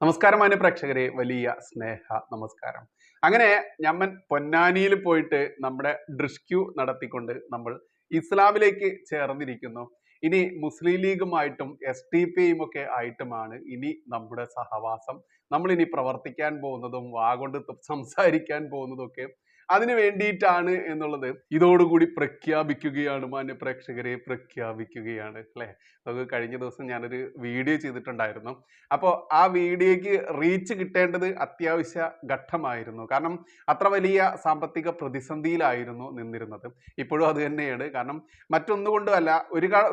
നമസ്കാരം മാന്യ പ്രേക്ഷകരെ, വലിയ സ്നേഹ നമസ്കാരം. അങ്ങനെ ഞമ്മൻ പൊന്നാനിയിൽ പോയിട്ട് നമ്മുടെ ഡ്രിഷ്ക്യൂ നടത്തിക്കൊണ്ട് നമ്മൾ ഇസ്ലാമിലേക്ക് ചേർന്നിരിക്കുന്നു. ഇനി മുസ്ലിം ലീഗുമായിട്ടും SDP ഒക്കെ ആയിട്ടുമാണ് ഇനി നമ്മുടെ സഹവാസം. നമ്മൾ ഇനി പ്രവർത്തിക്കാൻ പോകുന്നതും വാഗൊണ്ട് സംസാരിക്കാൻ പോകുന്നതും ഒക്കെ അതിന് വേണ്ടിയിട്ടാണ് എന്നുള്ളത് ഇതോടുകൂടി പ്രഖ്യാപിക്കുകയാണ് മാന്യ പ്രേക്ഷകരെ, പ്രഖ്യാപിക്കുകയാണ് അല്ലെ. നമുക്ക് കഴിഞ്ഞ ദിവസം ഞാനൊരു വീഡിയോ ചെയ്തിട്ടുണ്ടായിരുന്നു. അപ്പോൾ ആ വീഡിയോയ്ക്ക് റീച്ച് കിട്ടേണ്ടത് അത്യാവശ്യ ഘട്ടമായിരുന്നു. കാരണം അത്ര വലിയ സാമ്പത്തിക പ്രതിസന്ധിയിലായിരുന്നു നിന്നിരുന്നത്. ഇപ്പോഴും അത് തന്നെയാണ്. കാരണം മറ്റൊന്നുകൊണ്ടുമല്ല,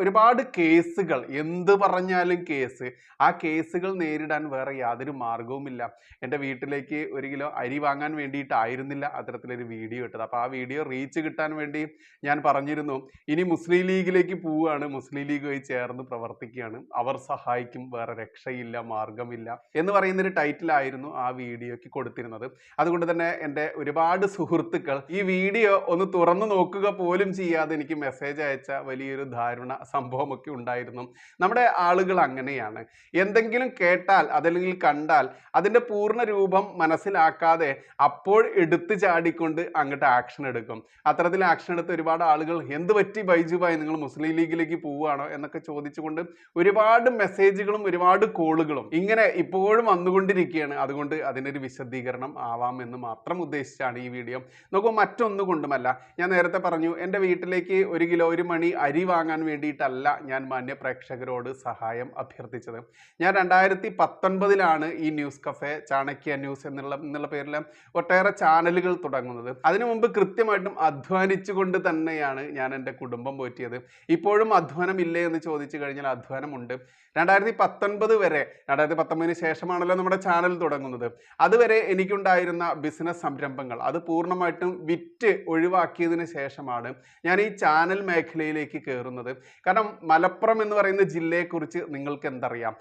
ഒരുപാട് കേസുകൾ, എന്ത് പറഞ്ഞാലും കേസ്, ആ കേസുകൾ നേരിടാൻ വേറെ യാതൊരു മാർഗവുമില്ല. എൻ്റെ വീട്ടിലേക്ക് 1 കിലോ അരി വാങ്ങാൻ വേണ്ടിയിട്ടായിരുന്നില്ല അത്തരത്തിലൊരു വീഡിയോ ഇട്ടത്. അപ്പോൾ ആ വീഡിയോ റീച്ച് കിട്ടാൻ വേണ്ടി ഞാൻ പറഞ്ഞിരുന്നു, ഇനി മുസ്ലിം ലീഗിലേക്ക് പോവുകയാണ്, മുസ്ലിം ലീഗുമായി ചേർന്ന് പ്രവർത്തിക്കുകയാണ്, അവർ സഹായിക്കും, വേറെ രക്ഷയില്ല, മാർഗമില്ല എന്ന് പറയുന്നൊരു ടൈറ്റിലായിരുന്നു ആ വീഡിയോയ്ക്ക് കൊടുത്തിരുന്നത്. അതുകൊണ്ട് തന്നെ എൻ്റെ ഒരുപാട് സുഹൃത്തുക്കൾ ഈ വീഡിയോ ഒന്ന് തുറന്നു നോക്കുക പോലും ചെയ്യാതെ എനിക്ക് മെസ്സേജ് അയച്ച വലിയൊരു ധാരണ സംഭവമൊക്കെ ഉണ്ടായിരുന്നു. നമ്മുടെ ആളുകൾ അങ്ങനെയാണ്. എന്തെങ്കിലും കേട്ടാൽ അതല്ലെങ്കിൽ കണ്ടാൽ അതിൻ്റെ പൂർണ്ണ രൂപം മനസ്സിലാക്കാതെ അപ്പോൾ എടുത്തു ചാടിക്കൊണ്ട് അങ്ങോട്ട് ആക്ഷൻ എടുക്കും. അത്തരത്തിൽ ആക്ഷൻ എടുത്ത് ഒരുപാട് ആളുകൾ എന്ത് പറ്റി ബൈജുബായി, നിങ്ങൾ മുസ്ലിം ലീഗിലേക്ക് പോവുകയാണോ എന്നൊക്കെ ചോദിച്ചുകൊണ്ട് ഒരുപാട് മെസ്സേജുകളും ഒരുപാട് കോളുകളും ഇങ്ങനെ ഇപ്പോഴും വന്നുകൊണ്ടിരിക്കുകയാണ്. അതുകൊണ്ട് അതിനൊരു വിശദീകരണം ആവാമെന്ന് മാത്രം ഉദ്ദേശിച്ചാണ് ഈ വീഡിയോ. നോക്കൂ, മറ്റൊന്നുകൊണ്ടുമല്ല, ഞാൻ നേരത്തെ പറഞ്ഞു, എൻ്റെ വീട്ടിലേക്ക് 1 കിലോ 1 മണി അരി വാങ്ങാൻ വേണ്ടിയിട്ടല്ല ഞാൻ മാന്യ പ്രേക്ഷകരോട് സഹായം അഭ്യർത്ഥിച്ചത്. ഞാൻ 2019 ഈ ന്യൂസ് കഫേ, ചാണക്യ ന്യൂസ് എന്നുള്ള പേരിൽ ഒട്ടേറെ ചാനലുകൾ തുടങ്ങുന്നത്. അതിനു മുമ്പ് കൃത്യമായിട്ടും അധ്വാനിച്ചുകൊണ്ട് തന്നെയാണ് ഞാൻ എൻ്റെ കുടുംബം പോറ്റിയത്. ഇപ്പോഴും അധ്വാനം ഇല്ലേ എന്ന് ചോദിച്ചു കഴിഞ്ഞാൽ അധ്വാനമുണ്ട്. 2019 വരെ, 2019 ശേഷമാണല്ലോ നമ്മുടെ ചാനൽ തുടങ്ങുന്നത്, അതുവരെ എനിക്കുണ്ടായിരുന്ന ബിസിനസ് സംരംഭങ്ങൾ അത് പൂർണ്ണമായിട്ടും വിറ്റ് ഒഴിവാക്കിയതിന് ശേഷമാണ് ഞാൻ ഈ ചാനൽ മേഖലയിലേക്ക് കയറുന്നത്. കാരണം മലപ്പുറം എന്ന് പറയുന്ന ജില്ലയെക്കുറിച്ച് നിങ്ങൾക്ക് എന്തറിയാം?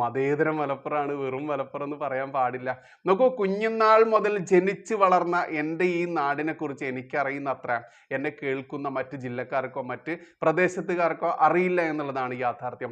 മതേതര മലപ്പുറമാണ്, വെറും മലപ്പുറം എന്ന് പറയാൻ പാടില്ല. നോക്കൂ, കുഞ്ഞുനാൾ മുതൽ ജനിച്ചു വളർന്ന എൻ്റെ ഈ നാടിനെ കുറിച്ച് എനിക്കറിയുന്ന അത്ര എന്നെ കേൾക്കുന്ന മറ്റ് ജില്ലക്കാർക്കോ മറ്റ് പ്രദേശത്തുകാർക്കോ അറിയില്ല എന്നുള്ളതാണ് യാഥാർത്ഥ്യം.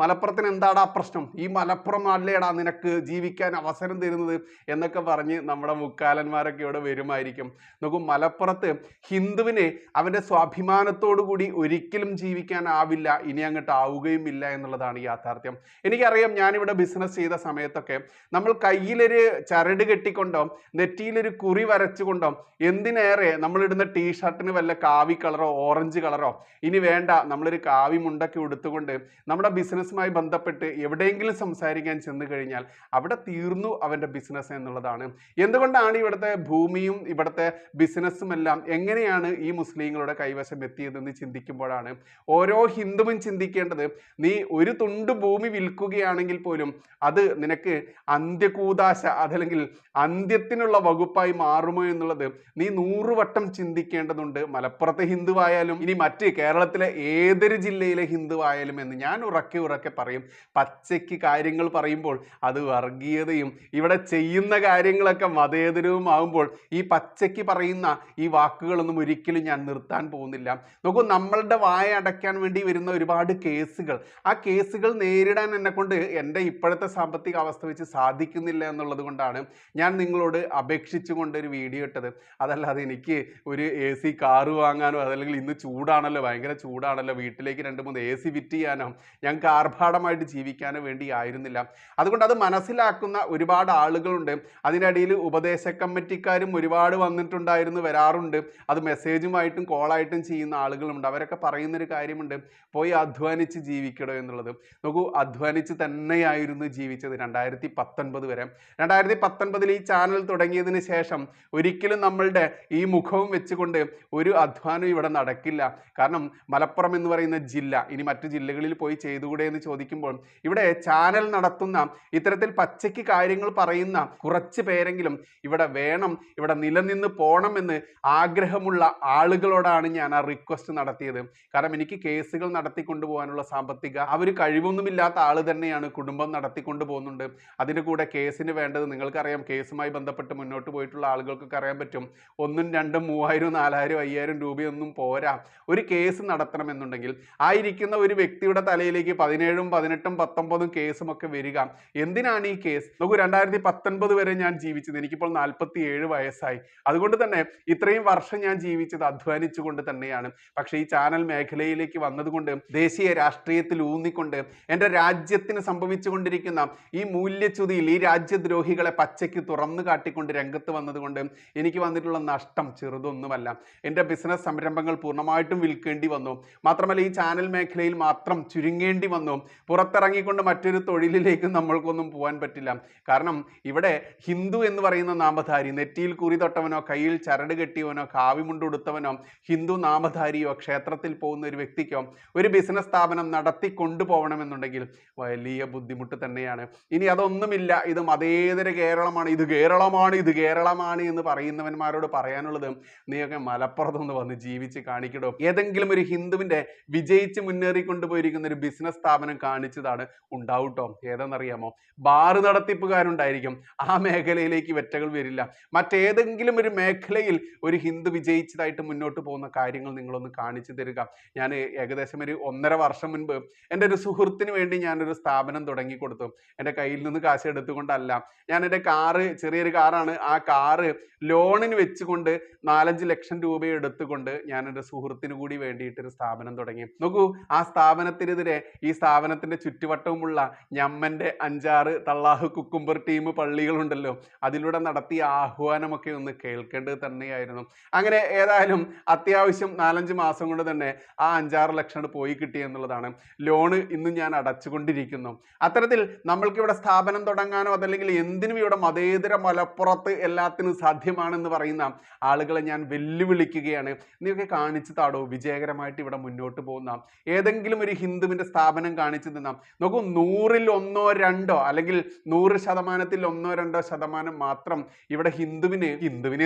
മലപ്പുറത്തിന് എന്താടാ പ്രശ്നം, ഈ മലപ്പുറം നാട്ടിലേടാ നിനക്ക് ജീവിക്കാൻ അവസരം തരുന്നത് എന്നൊക്കെ പറഞ്ഞ് നമ്മുടെ മുക്കാലന്മാരൊക്കെ ഇവിടെ വരുമായിരിക്കും. നോക്കൂ, മലപ്പുറത്ത് ഹിന്ദുവിന് അവൻ്റെ സ്വാഭിമാനത്തോടു കൂടി ഒരിക്കലും ജീവിക്കാനാവില്ല, ഇനി അങ്ങോട്ട് ആവുകയും ഇല്ല എന്നുള്ളതാണ് യാഥാർത്ഥ്യം. എനിക്കറിയാം, ഞാനിവിടെ ബിസിനസ് ചെയ്ത സമയത്തൊക്കെ നമ്മൾ കയ്യിലൊരു ചരട് കെട്ടിക്കൊണ്ടോ നെറ്റിയിലൊരു കുറി വരച്ചുകൊണ്ടോ, എന്തിനേറെ നമ്മളിടുന്ന ടീഷർട്ടിന് വല്ല കാവി കളറോ ഓറഞ്ച് കളറോ, ഇനി വേണ്ട നമ്മളൊരു കാവി മുണ്ടൊക്കെ ഉടുത്തുകൊണ്ട് നമ്മുടെ ബിസിനസ്സുമായി ബന്ധപ്പെട്ട് എവിടെയെങ്കിലും സംസാരിക്കാൻ ചെന്ന് കഴിഞ്ഞാൽ അവിടെ തീർന്നു അവൻ്റെ ബിസിനസ് എന്നുള്ളതാണ്. എന്തുകൊണ്ടാണ് ഇവിടുത്തെ ഭൂമിയും ഇവിടുത്തെ ബിസിനസ്സും എല്ലാം എങ്ങനെയാണ് ഈ മുസ്ലിങ്ങളുടെ കൈവശം എത്തിയതെന്ന് ചിന്തിക്കുമ്പോഴാണ് ഓരോ ഹിന്ദുവും ചിന്തിക്കേണ്ടത്, നീ ഒരു തുണ്ട് ഭൂമി വിൽക്കുകയാണെങ്കിൽ പോലും അത് നിനക്ക് അന്ത്യകൂദാശ അതല്ലെങ്കിൽ അന്ത്യത്തിനുള്ള വകുപ്പായി മാറുമോ എന്നുള്ളത് നീ 100 വട്ടം ചിന്തിക്കേണ്ടതുണ്ട്. മലപ്പുറത്തെ ഹിന്ദുവായാലും ഇനി മറ്റ് കേരളത്തിലെ ഏതൊരു ജില്ലയിലെ ഹിന്ദുവായാലും എന്ന് ഞാൻ ഉറക്കെ പറയും. പച്ചയ്ക്ക് കാര്യങ്ങൾ പറയുമ്പോൾ അത് വർഗീയതയും ഇവിടെ ചെയ്യുന്ന കാര്യങ്ങളൊക്കെ മതേതരവും ആകുമ്പോൾ ഈ പച്ചയ്ക്ക് പറയുന്ന ഈ വാക്കുകളൊന്നും ഒരിക്കലും ഞാൻ നിർത്താൻ പോകുന്നില്ല. നോക്കൂ, നമ്മളുടെ വായ അടയ്ക്കാൻ വേണ്ടി വരുന്ന ഒരുപാട് കേസുകൾ, ആ കേസുകൾ നേരിടാൻ എന്നെക്കൊണ്ട് എൻ്റെ ഇപ്പോഴത്തെ സാമ്പത്തിക അവസ്ഥ വെച്ച് സാധിക്കുന്നില്ല എന്നുള്ളത് കൊണ്ടാണ് ഞാൻ നിങ്ങളോട് അപേക്ഷിച്ചുകൊണ്ട് ഒരു വീഡിയോ ഇട്ടത്. അതല്ലാതെ എനിക്ക് ഒരു AC കാറ് വാങ്ങാനോ അതല്ലെങ്കിൽ ഇന്ന് ചൂടാണല്ലോ, ഭയങ്കര ചൂടാണല്ലോ, വീട്ടിലേക്ക് 2-3 AC ഫിറ്റ് ചെയ്യാനോ ഞങ്ങൾക്ക് ആർഭാടമായിട്ട് ജീവിക്കാനോ വേണ്ടി ആയിരുന്നില്ല. അതുകൊണ്ട് അത് മനസ്സിലാക്കുന്ന ഒരുപാട് ആളുകളുണ്ട്. അതിനിടയിൽ ഉപദേശ കമ്മിറ്റിക്കാരും ഒരുപാട് വന്നിട്ടുണ്ടായിരുന്നു, വരാറുണ്ട്. അത് മെസ്സേജുമായിട്ടും കോളായിട്ടും ചെയ്യുന്ന ആളുകളുണ്ട്. അവരൊക്കെ പറയുന്നൊരു കാര്യമുണ്ട്, പോയി അധ്വാനിച്ച് ജീവിക്കണോ എന്നുള്ളത്. നോക്കൂ, അധ്വാനിച്ച് തന്നെയായിരുന്നു ജീവിച്ചത് 2019 വരെ. 2019 ഈ ചാനൽ തുടങ്ങിയതിന് ശേഷം ഒരിക്കലും നമ്മളുടെ ഈ മുഖവും വെച്ചുകൊണ്ട് ഒരു അധ്വാനം ഇവിടെ നടക്കില്ല. കാരണം മലപ്പുറം എന്ന് പറയുന്ന ജില്ല ഇനി മറ്റു ജില്ലകളിൽ പോയി ചെയ്തുകൂടെ എന്ന് ചോദിക്കുമ്പോൾ ഇവിടെ ചാനൽ നടത്തുന്ന ഇത്തരത്തിൽ പച്ചയ്ക്ക് കാര്യങ്ങൾ പറയുന്ന കുറച്ച് പേരെങ്കിലും ഇവിടെ വേണം, ഇവിടെ നിലനിന്ന് പോകണമെന്ന് ആഗ്രഹമുള്ള ആളുകളോടാണ് ഞാൻ ആ റിക്വസ്റ്റ് നടത്തിയത്. കാരണം എനിക്ക് കേസുകൾ നടത്തിക്കൊണ്ടുപോകാനുള്ള സാമ്പത്തിക ആ ഒരു കഴിവൊന്നുമില്ലാത്ത ആൾ തന്നെയാണ്, കുടുംബം നടത്തിക്കൊണ്ടു പോകുന്നുണ്ട്. അതിൻ്റെ കൂടെ കേസിന് വേണ്ടത് നിങ്ങൾക്കറിയാം, കേസുമായി ബന്ധപ്പെട്ട് മുന്നോട്ട് പോയിട്ടുള്ള ആളുകൾക്കൊക്കെ അറിയാൻ പറ്റും, പറ്റും. 1ഉം 2ഉം 3000 4000 5000 രൂപയൊന്നും പോരാ. ഒരു കേസ് നടത്തണമെന്നുണ്ടെങ്കിൽ ആ ഇരിക്കുന്ന ഒരു വ്യക്തിയുടെ തലയിലേക്ക് 17ഉം 18ഉം 19ഉം കേസും ഒക്കെ വരിക. എന്തിനാണ് ഈ കേസ്? നോക്കൂ, 2019 വരെ ഞാൻ ജീവിച്ചത്, എനിക്കിപ്പോൾ 47 വയസ്സായി. അതുകൊണ്ട് തന്നെ ഇത്രയും വർഷം ഞാൻ ജീവിച്ചത് അധ്വാനിച്ചുകൊണ്ട് തന്നെയാണ്. പക്ഷേ ഈ ചാനൽ മേഖലയിലേക്ക് വന്നതുകൊണ്ട്, ദേശീയ രാഷ്ട്രീയത്തിൽ ഊന്നിക്കൊണ്ട്, എൻ്റെ രാജ്യത്തിന് സംഭവിച്ചുകൊണ്ടിരിക്കുന്ന ഈ മൂല്യച്യുതിയിൽ ഈ രാജ്യദ്രോഹികളെ പച്ചയ്ക്ക് തുറന്നു കാട്ടിക്കൊണ്ട് രംഗത്ത് വന്നതുകൊണ്ട് എനിക്ക് വന്നിട്ടുള്ള നഷ്ടം ചെറുതൊന്നുമല്ല. എൻ്റെ ബിസിനസ് സംരംഭങ്ങൾ പൂർണ്ണമായിട്ടും വിൽക്കേണ്ടി വന്നു. മാത്രമല്ല ഈ ചാനൽ മേഖലയിൽ മാത്രം ചുരുങ്ങേണ്ടി വന്നു. പുറത്തിറങ്ങിക്കൊണ്ട് മറ്റൊരു തൊഴിലിലേക്ക് നമ്മൾക്കൊന്നും പോകാൻ പറ്റില്ല. കാരണം ഇവിടെ ഹിന്ദു എന്ന് പറയുന്ന നാമധാരി, നെറ്റിയിൽ കുറി തൊട്ടവനോ കയ്യിൽ ചരട് കെട്ടിയവനോ കാവിമുണ്ടുടുത്തവനോ ഹിന്ദു നാമധാരിയോ ക്ഷേത്രത്തിൽ പോകുന്ന ഒരു വ്യക്തിക്കോ ഒരു ബിസിനസ് സ്ഥാപനം നടത്തി കൊണ്ടുപോകണമെന്നുണ്ടെങ്കിൽ വലിയ ബുദ്ധിമുട്ട് തന്നെയാണ്. ഇനി അതൊന്നുമില്ല, ഇത് മതേതര കേരളമാണ്, ഇത് കേരളമാണ്, ഇത് കേരളമാണ് എന്ന് പറയുന്നവന്മാരോട് പറയാനുള്ളത്, നീയൊക്കെ മലപ്പുറത്തൊന്ന് വന്ന് ജീവിച്ച് കാണിക്കടോ. ഏതെങ്കിലും ഒരു ഹിന്ദുവിൻ്റെ വിജയിച്ച് മുന്നേറിക്കൊണ്ടുപോയിരിക്കുന്ന ഒരു ബിസിനസ് സ്ഥാപനം കാണിച്ചതാണ് ഉണ്ടാവട്ടോ. ഏതെന്നറിയാമോ? ബാറ് നടത്തിപ്പുകാരുണ്ടായിരിക്കും. ആ മേഖലയിലേക്ക് വെറ്റകൾ വരില്ല. മറ്റേതെങ്കിലും ഒരു മേഖലയിൽ ഒരു ഹിന്ദു വിജയിച്ചതായിട്ട് മുന്നോട്ട് പോകുന്ന കാര്യങ്ങൾ നിങ്ങളൊന്ന് കാണിച്ചു തരിക. ഞാൻ ഏകദേശം ഒരു 1.5 വർഷം മുൻപ് എൻ്റെ ഒരു സുഹൃത്തിന് വേണ്ടി ഞാനൊരു സ്ഥാപനം തുടങ്ങി കൊടുത്തു. എൻ്റെ കയ്യിൽ നിന്ന് കാശ് എടുത്തുകൊണ്ടല്ല. ഞാൻ എൻ്റെ കാറ്, ചെറിയൊരു കാറാണ്, ആ കാറ് ലോണിന് വെച്ചുകൊണ്ട് 4-5 ലക്ഷം രൂപ എടുത്തുകൊണ്ട് ഞാൻ എൻ്റെ സുഹൃത്തിന് കൂടി വേണ്ടിയിട്ടൊരു സ്ഥാപനം തുടങ്ങി. നോക്കൂ, ആ സ്ഥാപനത്തിനെതിരെ ഈ സ്ഥാപനത്തിൻ്റെ ചുറ്റുവട്ടവുമുള്ള ഞമ്മൻ്റെ 5-6 തള്ളാഹു കുക്കുംബർ ടീം പള്ളികളുണ്ടല്ലോ, അതിലൂടെ നടത്തിയ ആഹ്വാനമൊക്കെ ഒന്ന് കേൾക്കേണ്ടത് തന്നെയായിരുന്നു. അങ്ങനെ ഏതായാലും അത്യാവശ്യം 4-5 മാസം കൊണ്ട് തന്നെ ആ 5-6 ലക്ഷം പോയി കിട്ടി എന്നുള്ളതാണ്. ലോണ് ഇന്ന് ഞാൻ അടച്ചുകൊണ്ടിരിക്കുന്നു. അത്തരത്തിൽ നമ്മൾക്കിവിടെ സ്ഥാപനം തുടങ്ങാനോ അതല്ലെങ്കിൽ എന്തിനും ഇവിടെ മതേതര മലപ്പുറത്ത് എല്ലാത്തിനും സാധ്യമാണെന്ന് പറയുന്ന ആളുകളെ ഞാൻ വെല്ലുവിളിക്കുകയാണ്. നീയൊക്കെ കാണിച്ചു താടോ വിജയകരമായിട്ട് ഇവിടെ മുന്നോട്ട് പോകുന്ന ഏതെങ്കിലും ഒരു ഹിന്ദുവിൻ്റെ സ്ഥാപനം കാണിച്ചു തന്നാം. നോക്കൂ, 100-ൽ 1-2 അല്ലെങ്കിൽ 100%-ൽ 1-2% മാത്രം ഇവിടെ ഹിന്ദുവിനെ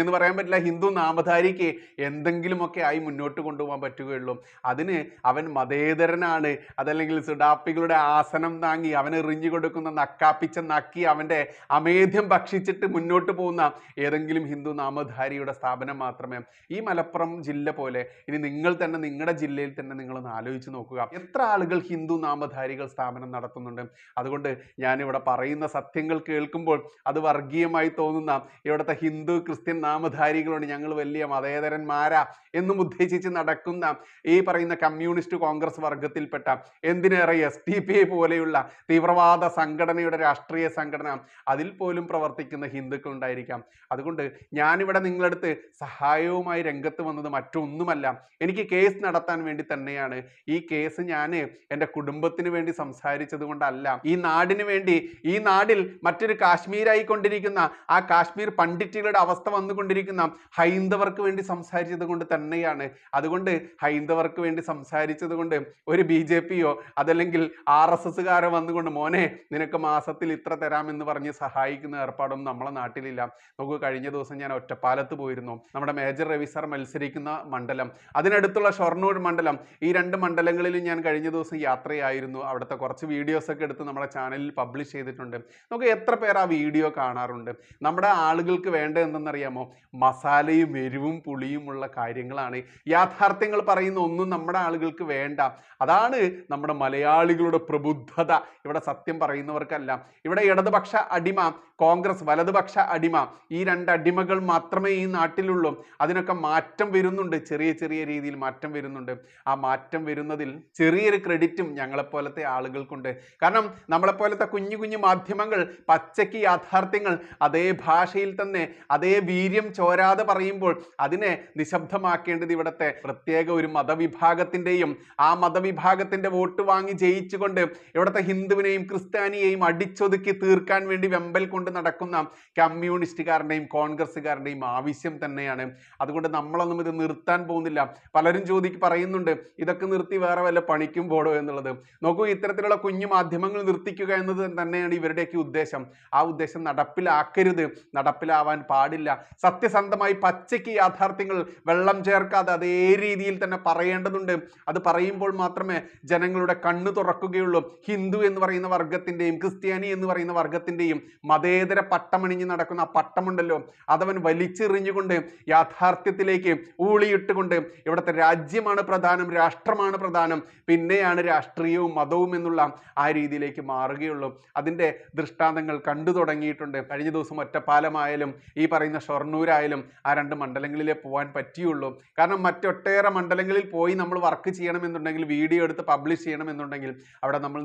എന്ന് പറയാൻ പറ്റില്ല, ഹിന്ദു നാമധാരിക്ക് എന്തെങ്കിലുമൊക്കെ ആയി മുന്നോട്ട് കൊണ്ടുപോകാൻ പറ്റുകയുള്ളൂ. അതിന് അവൻ മതേതരനാണ്, അതല്ലെങ്കിൽ സുഡാപ്പികളുടെ ആസനം താങ്ങി അവൻ എറിഞ്ഞു കൊടുക്കുന്ന നക്കാപ്പിച്ച നക്കി അവൻ്റെ അമേധ്യം ഭക്ഷിച്ചിട്ട് മുന്നോട്ട് പോകുന്ന ഏതെങ്കിലും ഹിന്ദു നാമധാരിയുടെ സ്ഥാപനം മാത്രമേ. ഈ മലപ്പുറം ജില്ല പോലെ ഇനി നിങ്ങൾ തന്നെ നിങ്ങളുടെ ജില്ലയിൽ തന്നെ നിങ്ങളൊന്ന് ആലോചിച്ച് നോക്കുക, എത്ര ആളുകൾ ഹിന്ദു നാമധാരികൾ സ്ഥാപനം നടത്തുന്നുണ്ട്. അതുകൊണ്ട് ഞാനിവിടെ പറയുന്ന സത്യങ്ങൾ കേൾക്കുമ്പോൾ അത് വർഗീയമായി തോന്നുന്ന ഇവിടുത്തെ ഹിന്ദു ക്രിസ്ത്യൻ നാമധാരികളോട് ഞങ്ങൾ വലിയ മതേതരന്മാരാ എന്നും ഉദ്ദേശിച്ച് നടക്കുന്ന ഈ പറയുന്ന കമ്മ്യൂണിസ്റ്റ് കോൺഗ്രസ് വർഗത്തിൽപ്പെട്ട, എന്തിനേറെ SDPI പോലെയുള്ള തീവ്രവാദ സംഘടനയുടെ രാഷ്ട്രീയ സംഘടന അതിൽ പോലും പ്രവർത്തിക്കുന്ന ഹിന്ദുക്കൾ ഉണ്ടായിരിക്കാം. അതുകൊണ്ട് ഞാനിവിടെ നിങ്ങളടുത്ത് സഹായവുമായി രംഗത്ത് വന്നത് മറ്റൊന്നുമല്ല, എനിക്ക് കേസ് നടത്താൻ വേണ്ടി തന്നെയാണ്. ഈ കേസ് ഞാൻ എൻ്റെ കുടുംബത്തിന് വേണ്ടി സംസാരിച്ചത് കൊണ്ടല്ല, ഈ നാടിന് വേണ്ടി, ഈ നാടിൽ മറ്റൊരു കാശ്മീരായി കൊണ്ടിരിക്കുന്ന ആ കാശ്മീർ പണ്ഡിറ്റുകളുടെ അവസ്ഥ വന്നുകൊണ്ടിരിക്കുന്ന ഹൈന്ദവർക്ക് വേണ്ടി സംസാരിച്ചത് കൊണ്ട് തന്നെയാണ്. അതുകൊണ്ട് ഹൈന്ദവർക്ക് വേണ്ടി സംസാരിച്ചത് കൊണ്ട് ഒരു BJPയോ അതല്ലെങ്കിൽ RSSകാരോ വന്നുകൊണ്ട് മോനെ നിനക്ക് മാസത്തിൽ ഇത്ര തരാമെന്ന് പറഞ്ഞ് സഹായിക്കുന്ന ഏർപ്പാടൊന്നും നമ്മളെ നാട്ടിലില്ല. നോക്കൂ, കഴിഞ്ഞ ദിവസം ഞാൻ ഒറ്റപ്പാലത്ത് പോയിരുന്നു. നമ്മുടെ മേജർ രവി സാർ മത്സരിക്കുന്ന മണ്ഡലം, അതിനടുത്തുള്ള ഷൊർണൂർ മണ്ഡലം, ഈ 2 മണ്ഡലങ്ങളിലും ഞാൻ കഴിഞ്ഞ ദിവസം യാത്രയായിരുന്നു. അവിടുത്തെ കുറച്ച് വീഡിയോസൊക്കെ എടുത്ത് നമ്മുടെ ചാനലിൽ പബ്ലിഷ് ചെയ്തിട്ടുണ്ട്. നമുക്ക് എത്ര പേർ ആ വീഡിയോ കാണാറുണ്ട്? നമ്മുടെ ആളുകൾക്ക് വേണ്ടത് എന്തെന്നറിയാമോ? മസാലയും എരിവും പുളിയുമുള്ള കാര്യങ്ങളാണ്. യാഥാർത്ഥ്യങ്ങൾ പറയുന്ന ഒന്നും നമ്മുടെ ആളുകൾക്ക് വേണ്ട. അതാണ് നമ്മുടെ മലയാളികളുടെ പ്രബുദ്ധത. ഇവിടെ സത്യം പറയുന്നവർക്കല്ല. ഇവിടെ ഇടതുപക്ഷ അടിമ, കോൺഗ്രസ് വലതുപക്ഷ അടിമ, ഈ 2 അടിമകൾ മാത്രമേ ഈ നാട്ടിലുള്ളൂ. അതിനൊക്കെ മാറ്റം വരുന്നുണ്ട്, ചെറിയ ചെറിയ രീതിയിൽ മാറ്റം വരുന്നുണ്ട്. ആ മാറ്റം വരുന്നതിൽ ചെറിയൊരു ക്രെഡിറ്റും ഞങ്ങളെപ്പോലത്തെ ആളുകൾക്കുണ്ട്. കാരണം നമ്മളെപ്പോലത്തെ കുഞ്ഞു കുഞ്ഞു മാധ്യമങ്ങൾ പച്ചയ്ക്ക് യാഥാർത്ഥ്യങ്ങൾ അതേ ഭാഷയിൽ തന്നെ അതേ വീര്യം ചോരാതെ പറയുമ്പോൾ അതിനെ നിശബ്ദമാക്കേണ്ടത് ഇവിടുത്തെ പ്രത്യേക ഒരു മതവിഭാഗത്തിൻ്റെയും ആ മതവിഭാഗത്തിൻ്റെ വോട്ട് വാങ്ങി ജയിച്ചുകൊണ്ട് ഇവിടുത്തെ ഹിന്ദുവിനെയും ക്രിസ്ത്യാനിയെയും അടിച്ചൊതുക്കി തീർക്കാൻ വേണ്ടി വെമ്പൽ കൊണ്ട് നടക്കുന്ന കമ്മ്യൂണിസ്റ്റുകാരുടെയും കോൺഗ്രസ്സുകാരുടെയും ആവശ്യം തന്നെയാണ്. അതുകൊണ്ട് നമ്മളൊന്നും ഇത് നിർത്താൻ പോകുന്നില്ല. പലരും പറയുന്നുണ്ട് ഇതൊക്കെ നിർത്തി വേറെ വല്ല പണിക്കും പോടോ എന്നുള്ളത്. നോക്കൂ, ഇത്തരത്തിലുള്ള കുഞ്ഞു മാധ്യമങ്ങൾ നിർത്തിക്കുക എന്നത് തന്നെയാണ് ഇവരുടെയൊക്കെ ഉദ്ദേശം. ആ ഉദ്ദേശം നടപ്പിലാക്കരുത്, നടപ്പിലാവാൻ പാടില്ല. സത്യസന്ധമായി പച്ചയ്ക്ക് യാഥാർത്ഥ്യങ്ങൾ വെള്ളം ചേർക്കാതെ അതേ രീതിയിൽ തന്നെ പറയേണ്ടതുണ്ട്. അത് പറയുമ്പോൾ മാത്രമേ ജനങ്ങളുടെ കണ്ണ് തുറക്കുകയുള്ളൂ. ഹിന്ദു എന്ന് പറയുന്ന വർഗത്തിൻ്റെയും ക്രിസ്ത്യാനി എന്ന് പറയുന്ന വർഗത്തിൻ്റെയും മതേതര പട്ടമണിഞ്ഞ് നടക്കുന്ന ആ പട്ടമുണ്ടല്ലോ, അതവൻ വലിയ വലിച്ചെറിഞ്ഞുകൊണ്ട് യാഥാർത്ഥ്യത്തിലേക്ക് ഊളിയിട്ടുകൊണ്ട് ഇവിടുത്തെ രാജ്യമാണ് പ്രധാനം, രാഷ്ട്രമാണ് പ്രധാനം, പിന്നെയാണ് രാഷ്ട്രീയവും മതവും എന്നുള്ള ആ രീതിയിലേക്ക് മാറുകയുള്ളൂ. അതിൻ്റെ ദൃഷ്ടാന്തങ്ങൾ കണ്ടു തുടങ്ങിയിട്ടുണ്ട്. കഴിഞ്ഞ ദിവസം ഒറ്റപ്പാലമായാലും ഈ പറയുന്ന ഷൊർണൂരായാലും ആ 2 മണ്ഡലങ്ങളിലേ പോകാൻ പറ്റിയുള്ളൂ. കാരണം മറ്റൊട്ടേറെ മണ്ഡലങ്ങളിൽ പോയി നമ്മൾ വർക്ക് ചെയ്യണമെന്നുണ്ടെങ്കിൽ, വീഡിയോ എടുത്ത് പബ്ലിഷ് ചെയ്യണമെന്നുണ്ടെങ്കിൽ അവിടെ നമ്മൾ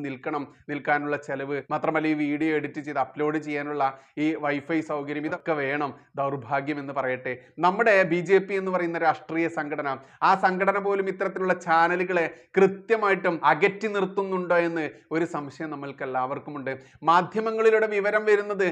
നിൽക്കാനുള്ള ചെലവ്, മാത്രമല്ല ഈ വീഡിയോ എഡിറ്റ് ചെയ്ത് അപ്ലോഡ് ചെയ്യാനുള്ള ഈ വൈഫൈ സൗകര്യം, ഇതൊക്കെ വേണം. ദൗർഭാഗ്യം എന്ന് പറയട്ടെ, നമ്മുടെ BJP എന്ന് പറയുന്ന രാഷ്ട്രീയ സംഘടന, ആ സംഘടന പോലും ഇത്തരത്തിലുള്ള ചാനലുകളെ കൃത്യമായിട്ടും അകറ്റി നിർത്തുന്നുണ്ടോ എന്ന് ഒരു സംശയം നമ്മൾക്ക് എല്ലാവർക്കും ഉണ്ട്. മാധ്യമങ്ങളിലൂടെ വിവരം വരുന്നത്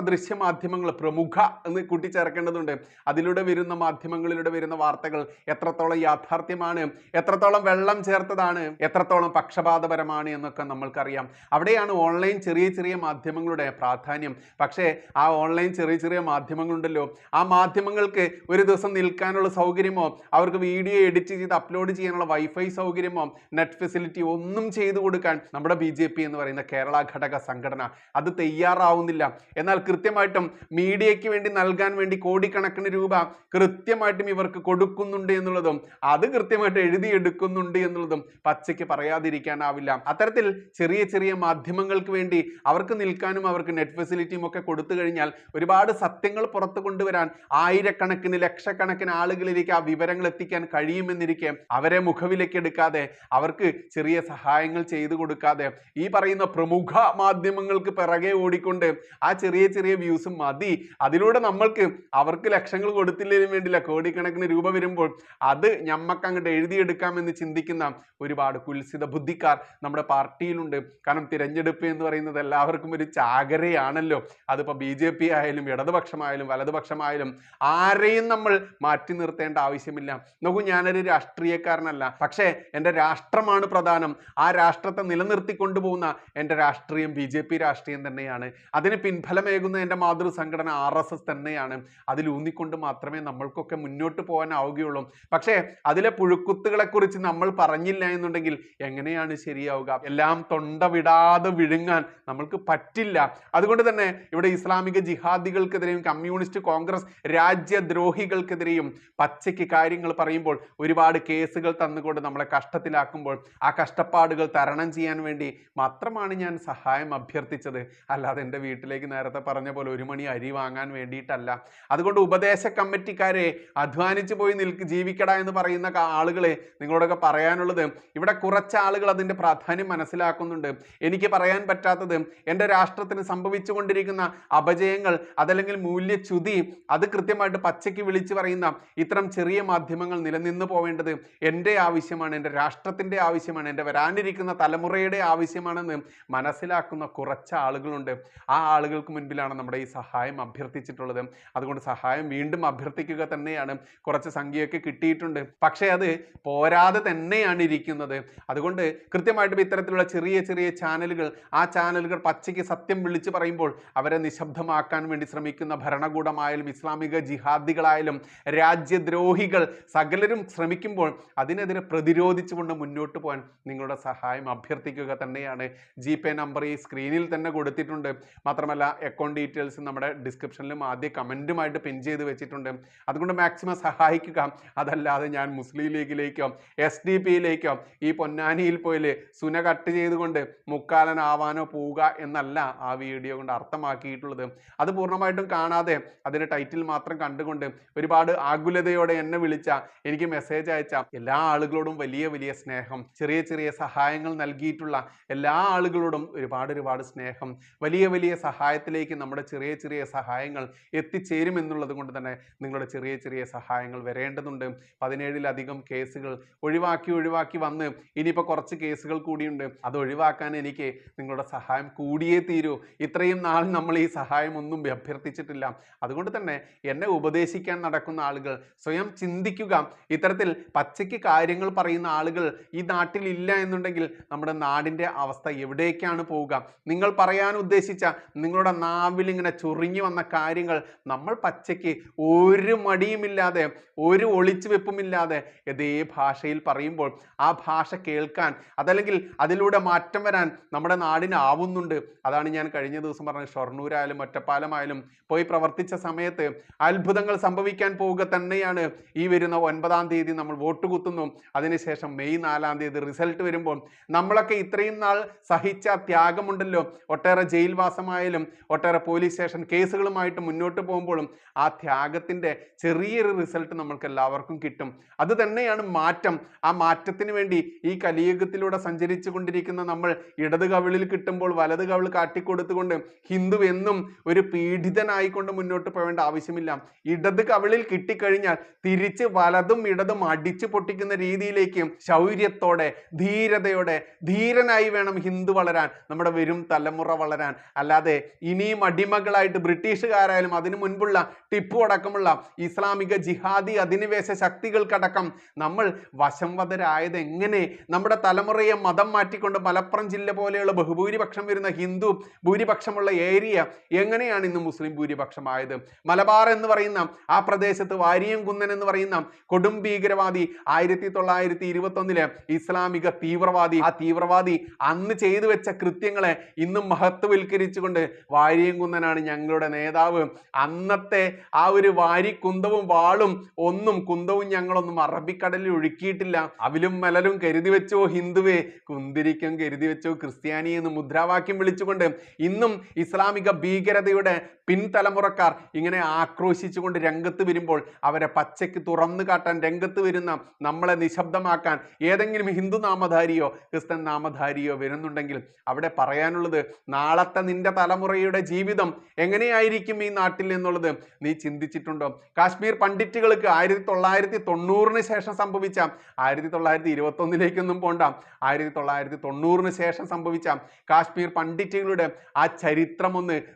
ദൃശ്യ മാധ്യമങ്ങൾ, പ്രമുഖ എന്ന് കൂട്ടിച്ചേർക്കേണ്ടതുണ്ട്. അതിലൂടെ വരുന്ന മാധ്യമങ്ങളിലൂടെ വരുന്ന വാർത്തകൾ എത്രത്തോളം യാഥാർത്ഥ്യമാണ്, എത്രത്തോളം വെള്ളം ചേർത്തതാണ്, എത്രത്തോളം പക്ഷപാതപരമാണ് എന്നൊക്കെ നമ്മൾക്കറിയാം. അവിടെയാണ് ഓൺലൈൻ ചെറിയ മാധ്യമങ്ങളുടെ പ്രാധാന്യം. പക്ഷേ ആ ഓൺലൈൻ ചെറിയ മാധ്യമങ്ങളുണ്ടല്ലോ, ആ മാധ്യമങ്ങൾക്ക് ഒരു ദിവസം നിൽക്കാനുള്ള സൗകര്യമോ, അവർക്ക് വീഡിയോ എഡിറ്റ് ചെയ്ത് അപ്ലോഡ് ചെയ്യാനുള്ള വൈഫൈ സൗകര്യമോ, നെറ്റ് ഫെസിലിറ്റി ഒന്നും ചെയ്തു കൊടുക്കാൻ നമ്മുടെ BJP എന്ന് പറയുന്ന കേരള ഘടക സംഘടന അത് തയ്യാറാവുന്നില്ല. എന്നാൽ കൃത്യമായിട്ടും മീഡിയയ്ക്ക് വേണ്ടി നൽകാൻ വേണ്ടി കോടിക്കണക്കിന് രൂപ കൃത്യമായിട്ടും ഇവർക്ക് കൊടുക്കുന്നുണ്ട് എന്നുള്ളതും, അത് കൃത്യമായിട്ട് എഴുതിയെടുക്കുന്നുണ്ട് എന്നുള്ളതും പച്ചയ്ക്ക് പറയാതിരിക്കാനാവില്ല. അത്തരത്തിൽ ചെറിയ മാധ്യമങ്ങൾക്ക് വേണ്ടി അവർക്ക് നിൽക്കാനും അവർക്ക് നെറ്റ് ഫെസിലിറ്റിയും ഒക്കെ കൊടുത്തു കഴിഞ്ഞാൽ ഒരുപാട് സത്യങ്ങൾ പുറത്തു കൊണ്ടുവരാൻ ആയിരക്കണക്കിന് ലക്ഷക്കണക്കിന് ആളുകളിലേക്ക് ആ വിവരങ്ങൾ എത്തിക്കാൻ കഴിയുമെന്നിരിക്കെ അവരെ മുഖവിലേക്ക് എടുക്കാതെ, അവർക്ക് ചെറിയ സഹായങ്ങൾ ചെയ്തു കൊടുക്കാതെ, ഈ പറയുന്ന പ്രമുഖ മാധ്യമങ്ങൾക്ക് പിറകെ ഓടിക്കൊണ്ട് ആ ചെറിയ വ്യൂസും മതി, അതിലൂടെ നമ്മൾക്ക് അവർക്ക് ലക്ഷങ്ങൾ കൊടുത്തില്ലെങ്കിലും വേണ്ടില്ല, കോടിക്കണക്കിന് രൂപ വരുമ്പോൾ അത് ഞമ്മക്ക് അങ്ങോട്ട് എഴുതിയെടുക്കാമെന്ന് ചിന്തിക്കുന്ന ഒരുപാട് കുൽസിത ബുദ്ധിക്കാർ നമ്മുടെ പാർട്ടിയിലുണ്ട്. കാരണം തിരഞ്ഞെടുപ്പ് എന്ന് പറയുന്നത് എല്ലാവർക്കും ഒരു ചാകരയാണല്ലോ. അതിപ്പോൾ BJP ആയാലും ഇടതുപക്ഷമായാലും വലതുപക്ഷമായാലും ആരെയും നമ്മൾ മാറ്റി നിർത്തേണ്ട ആവശ്യമില്ല. നോക്കൂ, ഞാനൊരു രാഷ്ട്രീയക്കാരനല്ല, പക്ഷേ എൻ്റെ രാഷ്ട്രമാണ് പ്രധാനം. ആ രാഷ്ട്രത്തെ നിലനിർത്തി കൊണ്ടുപോകുന്ന എൻ്റെ രാഷ്ട്രീയം BJP രാഷ്ട്രീയം തന്നെയാണ്. അതിന് പിൻഫലമേകുന്ന എൻ്റെ മാതൃസംഘടന RSS തന്നെയാണ്. അതിലൂന്നിക്കൊണ്ട് മാത്രമേ നമ്മൾക്കൊക്കെ മുന്നോട്ട് പോകാനാവുകയുള്ളൂ. പക്ഷേ അതിലെ പുഴുക്കുത്തുകളെ കുറിച്ച് നമ്മൾ പറഞ്ഞില്ല എന്നുണ്ടെങ്കിൽ എങ്ങനെയാണ് ശരിയാവുക? എല്ലാം തൊണ്ട വിടാതെ വിഴുങ്ങാൻ നമ്മൾക്ക് പറ്റില്ല. അതുകൊണ്ട് തന്നെ ഇവിടെ ഇസ്ലാമിക ജിഹാദികൾക്കെതിരെയും കമ്മ്യൂണിസ്റ്റ് കോൺഗ്രസ് രാജ്യദ്രോഹികൾക്കെതിരെയും പച്ചയ്ക്ക് കാര്യങ്ങൾ പറയുമ്പോൾ, ഒരുപാട് കേസുകൾ തന്നുകൊണ്ട് നമ്മളെ കഷ്ടത്തിലാക്കുമ്പോൾ, ആ കഷ്ടപ്പാടുകൾ തരണം ചെയ്യാൻ വേണ്ടി മാത്രമാണ് ഞാൻ സഹായം അഭ്യർത്ഥിച്ചത്. അല്ലാതെ എൻ്റെ വീട്ടിലേക്ക് നേരത്തെ പറഞ്ഞ പോലെ 1 മണി അരി വാങ്ങാൻ വേണ്ടിയിട്ടല്ല. അതുകൊണ്ട് ഉപദേശ കമ്മിറ്റിക്കാരെ, അധ്വാനിച്ചു പോയി ജീവിക്കടാ എന്ന് പറയുന്ന ആളുകളെ, നിങ്ങളോടൊക്കെ പറയാനുള്ളത്, ഇവിടെ കുറച്ച് ആളുകൾ അതിൻ്റെ പ്രാധാന്യം മനസ്സിലാക്കുന്നുണ്ട്. എനിക്ക് പറയാൻ പറ്റാത്തത്, എൻ്റെ രാഷ്ട്രത്തിന് സംഭവിച്ചുകൊണ്ടിരിക്കുന്ന അപജയങ്ങൾ, അതല്ലെങ്കിൽ മൂല്യച്യുതി, അത് കൃത്യമായിട്ട് പച്ചയ്ക്ക് വിളിച്ചു പറയുന്ന ഇത്തരം ചെറിയ മാധ്യമങ്ങൾ നിലനിന്ന് പോവേണ്ടത് എൻ്റെ ആവശ്യമാണ്, എൻ്റെ രാഷ്ട്രത്തിൻ്റെ ആവശ്യമാണ്, എൻ്റെ വരാനിരിക്കുന്ന തലമുറയുടെ ആവശ്യമാണെന്ന് മനസ്സിലാക്കുന്ന കുറച്ച് ആളുകളുണ്ട്. ആ ആളുകൾക്ക് മുൻപിലാണ് നമ്മുടെ ഈ സഹായം അഭ്യർത്ഥിച്ചിട്ടുള്ളത്. അതുകൊണ്ട് സഹായം വീണ്ടും അഭ്യർത്ഥിക്കുക തന്നെയാണ്. കുറച്ച് സംഖ്യയൊക്കെ കിട്ടിയിട്ടുണ്ട്, പക്ഷേ അത് പോരാതെ തന്നെയാണ് ഇരിക്കുന്നത്. അതുകൊണ്ട് കൃത്യമായിട്ടും ഇത്തരത്തിലുള്ള ചെറിയ ചാനലുകൾ, ആ ചാനലുകൾ പച്ചയ്ക്ക് സത്യം വിളിച്ചു പറയുമ്പോൾ അവരെ നിശബ്ദമാക്കാൻ വേണ്ടി ശ്രമിക്കുന്ന ഭരണകൂടമായാലും ഇസ്ലാമിക ജിഹാദികളായാലും രാജ്യദ്രോഹികൾ സകലരും ശ്രമിക്കുമ്പോൾ അതിനെതിരെ പ്രതിരോധിച്ചുകൊണ്ട് മുന്നോട്ട് പോകാൻ നിങ്ങളുടെ സഹായം അഭ്യർത്ഥിക്കുക തന്നെയാണ്. GPay നമ്പർ ഈ സ്ക്രീനിൽ തന്നെ കൊടുത്തിട്ടുണ്ട്. മാത്രമല്ല അക്കൗണ്ട് ഡീറ്റെയിൽസ് നമ്മുടെ ഡിസ്ക്രിപ്ഷനിലും ആദ്യ കമൻറ്റുമായിട്ട് പിൻ ചെയ്ത് വെച്ചിട്ടുണ്ട്. അതുകൊണ്ട് മാക്സിമം സഹായിക്കുക. അതല്ലാതെ ഞാൻ മുസ്ലിം ലീഗിലേക്കോ SDP-യിലേക്കോ ഈ പൊന്നാനിയിൽ പോയി സുന കട്ട് ചെയ്തുകൊണ്ട് മുക്കാലനാവാനോ പോവുക എന്നല്ല ആ വീഡിയോ കൊണ്ട് അർത്ഥമാക്കിയിട്ടുള്ളത്. അത് പൂർണ്ണമായിട്ടും കാണാതെ അതിൻ്റെ ടൈറ്റിൽ മാത്രം കണ്ടുകൊണ്ട് ഒരുപാട് ആകുലതയോടെ എന്നെ വിളിച്ച, എനിക്ക് മെസ്സേജ് അയച്ച എല്ലാ ആളുകളോടും വലിയ സ്നേഹം, ചെറിയ സഹായങ്ങൾ നൽകിയിട്ടുള്ള എല്ലാ ആളുകളോടും ഒരുപാട് സ്നേഹം. വലിയ സഹായത്തിലേക്ക് നമ്മുടെ ചെറിയ സഹായങ്ങൾ എത്തിച്ചേരുമെന്നുള്ളത് കൊണ്ട് തന്നെ നിങ്ങളുടെ ചെറിയ സഹായങ്ങൾ വരേണ്ടതുണ്ട്. 17-ലധികം കേസുകൾ ഒഴിവാക്കി വന്ന് ഇനിയിപ്പോൾ കുറച്ച് കേസുകൾ കൂടിയുണ്ട്. അത് ഒഴിവാക്കാൻ എനിക്ക് നിങ്ങളുടെ സഹായം കൂടിയേ തീരൂ. ഇത്രയും നാൾ നമ്മൾ ഈ സഹായം ഒന്നും അഭ്യർത്ഥിച്ചിട്ടില്ല. അതുകൊണ്ട് തന്നെ എന്നെ ഉപദേശിക്കാൻ നടക്കുന്ന ആളുകൾ സ്വയം ചിന്തിക്കുക. ഇത്തരത്തിൽ പച്ചയ്ക്ക് കാര്യങ്ങൾ പറയുന്ന ആളുകൾ ഈ നാട്ടിൽ ഇല്ല എന്നുണ്ടെങ്കിൽ നമ്മുടെ നാടിൻ്റെ അവസ്ഥ എവിടേക്കാണ് പോവുക? നിങ്ങൾ പറയാൻ ഉദ്ദേശിച്ച, നിങ്ങളുടെ നാവിൽ ഇങ്ങനെ ചൊറിഞ്ഞു വന്ന കാര്യങ്ങൾ നമ്മൾ പച്ചയ്ക്ക് ഒരു മടിയുമില്ലാതെ, ഒരു ഒളിച്ചു വെപ്പുമില്ലാതെ ഇതേ ഭാഷയിൽ പറയുമ്പോൾ ആ ഭാഷ കേൾക്കാൻ, അതല്ലെങ്കിൽ അതിലൂടെ മാറ്റം വരാൻ നമ്മുടെ നാടിനാവുന്നുണ്ട്. അതാണ് ഞാൻ കഴിഞ്ഞ ദിവസം പറഞ്ഞ ഷൊർണൂരായാലും ഒറ്റപ്പാലമായാലും പോയി പ്രവർത്തിച്ച സമയത്ത് സമയത്ത് അത്ഭുതങ്ങൾ സംഭവിക്കാൻ പോവുക തന്നെയാണ്. ഈ വരുന്ന 9-ാം തീയതി നമ്മൾ വോട്ട് കുത്തുന്നു. അതിനുശേഷം മെയ് 4-ാം തീയതി റിസൾട്ട് വരുമ്പോൾ നമ്മളൊക്കെ ഇത്രയും നാൾ സഹിച്ച ത്യാഗമുണ്ടല്ലോ, ഒട്ടേറെ ജയിൽവാസമായാലും ഒട്ടേറെ പോലീസ് സ്റ്റേഷൻ കേസുകളുമായിട്ട് മുന്നോട്ട് പോകുമ്പോഴും ആ ത്യാഗത്തിൻ്റെ ചെറിയൊരു റിസൾട്ട് നമ്മൾക്ക് എല്ലാവർക്കും കിട്ടും. അത് തന്നെയാണ് മാറ്റം. ആ മാറ്റത്തിന് വേണ്ടി ഈ കലിയുഗത്തിലൂടെ സഞ്ചരിച്ചു കൊണ്ടിരിക്കുന്ന നമ്മൾ ഇടത് കവിളിൽ കിട്ടുമ്പോൾ വലത് കവിൾ കാട്ടിക്കൊടുത്തുകൊണ്ട് ഹിന്ദു എന്നും ഒരു പീഡിതനായിക്കൊണ്ട് മുന്നോട്ട് പോകേണ്ട ആവശ്യമില്ല. ഇടത് കവിളിൽ കിട്ടിക്കഴിഞ്ഞാൽ തിരിച്ച് വലതും ഇടതും അടിച്ചു പൊട്ടിക്കുന്ന രീതിയിലേക്ക് ശൗര്യത്തോടെ ധീരതയോടെ ധീരനായി വേണം ഹിന്ദു വളരാൻ, നമ്മുടെ വരും തലമുറ വളരാൻ. അല്ലാതെ ഇനിയും അടിമകളായിട്ട് ബ്രിട്ടീഷുകാരായാലും അതിനു മുൻപുള്ള ടിപ്പു അടക്കമുള്ള ഇസ്ലാമിക ജിഹാദി അധിനിവേശ ശക്തികൾക്കടക്കം നമ്മൾ വശംവദരായത് എങ്ങനെ? നമ്മുടെ തലമുറയെ മതം മാറ്റിക്കൊണ്ട് മലപ്പുറം ജില്ല പോലെയുള്ള ബഹുഭൂരിപക്ഷം വരുന്ന ഹിന്ദു ഭൂരിപക്ഷമുള്ള ഏരിയ എങ്ങനെയാണ് ഇന്ന് മുസ്ലിം ഭൂരിപക്ഷമായത്? മലബാർ എന്ന് പറയുന്ന ആ പ്രദേശത്ത് വാരിയംകുന്നൻ എന്ന് പറയുന്ന കൊടും ഭീകരവാദി 1921 ഇസ്ലാമിക തീവ്രവാദി, ആ തീവ്രവാദി അന്ന് ചെയ്തു വെച്ച കൃത്യങ്ങളെ ഇന്നും മഹത്വവൽക്കരിച്ചുകൊണ്ട് വാരിയംകുന്നനാണ് ഞങ്ങളുടെ നേതാവ്. അന്നത്തെ ആ ഒരു വാരിക്കുന്തവും വാളും ഒന്നും കുന്തവും ഞങ്ങളൊന്നും അറബിക്കടലിൽ ഒഴുക്കിയിട്ടില്ല. അവിലും മലലും കരുതി വെച്ചോ ഹിന്ദുവേ, കുന്തിരിക്കം കരുതി വെച്ചോ ക്രിസ്ത്യാനി എന്ന് മുദ്രാവാക്യം വിളിച്ചുകൊണ്ട് ഇന്നും ഇസ്ലാമിക ഭീകരതയുടെ പിൻതലമുറക്കാർ ഇങ്ങനെ ആക്രോശിച്ചുകൊണ്ട് രംഗത്ത് വരുമ്പോൾ അവരെ പച്ചയ്ക്ക് തുറന്നു കാട്ടാൻ രംഗത്ത് വരുന്ന നമ്മളെ നിശബ്ദമാക്കാൻ ഏതെങ്കിലും ഹിന്ദു നാമധാരിയോ ക്രിസ്ത്യൻ നാമധാരിയോ വരുന്നുണ്ടെങ്കിൽ അവിടെ പറയാനുള്ളത്, നാളത്തെ നിന്റെ തലമുറയുടെ ജീവിതം എങ്ങനെയായിരിക്കും ഈ നാട്ടിൽ എന്നുള്ളത് നീ ചിന്തിച്ചിട്ടുണ്ടോ? കാശ്മീർ പണ്ഡിറ്റുകൾക്ക് 1990 ശേഷം സംഭവിച്ച, 1921 പോണ്ട, 1990 ശേഷം സംഭവിച്ച കാശ്മീർ പണ്ഡിറ്റുകളുടെ ആ ചരിത്രം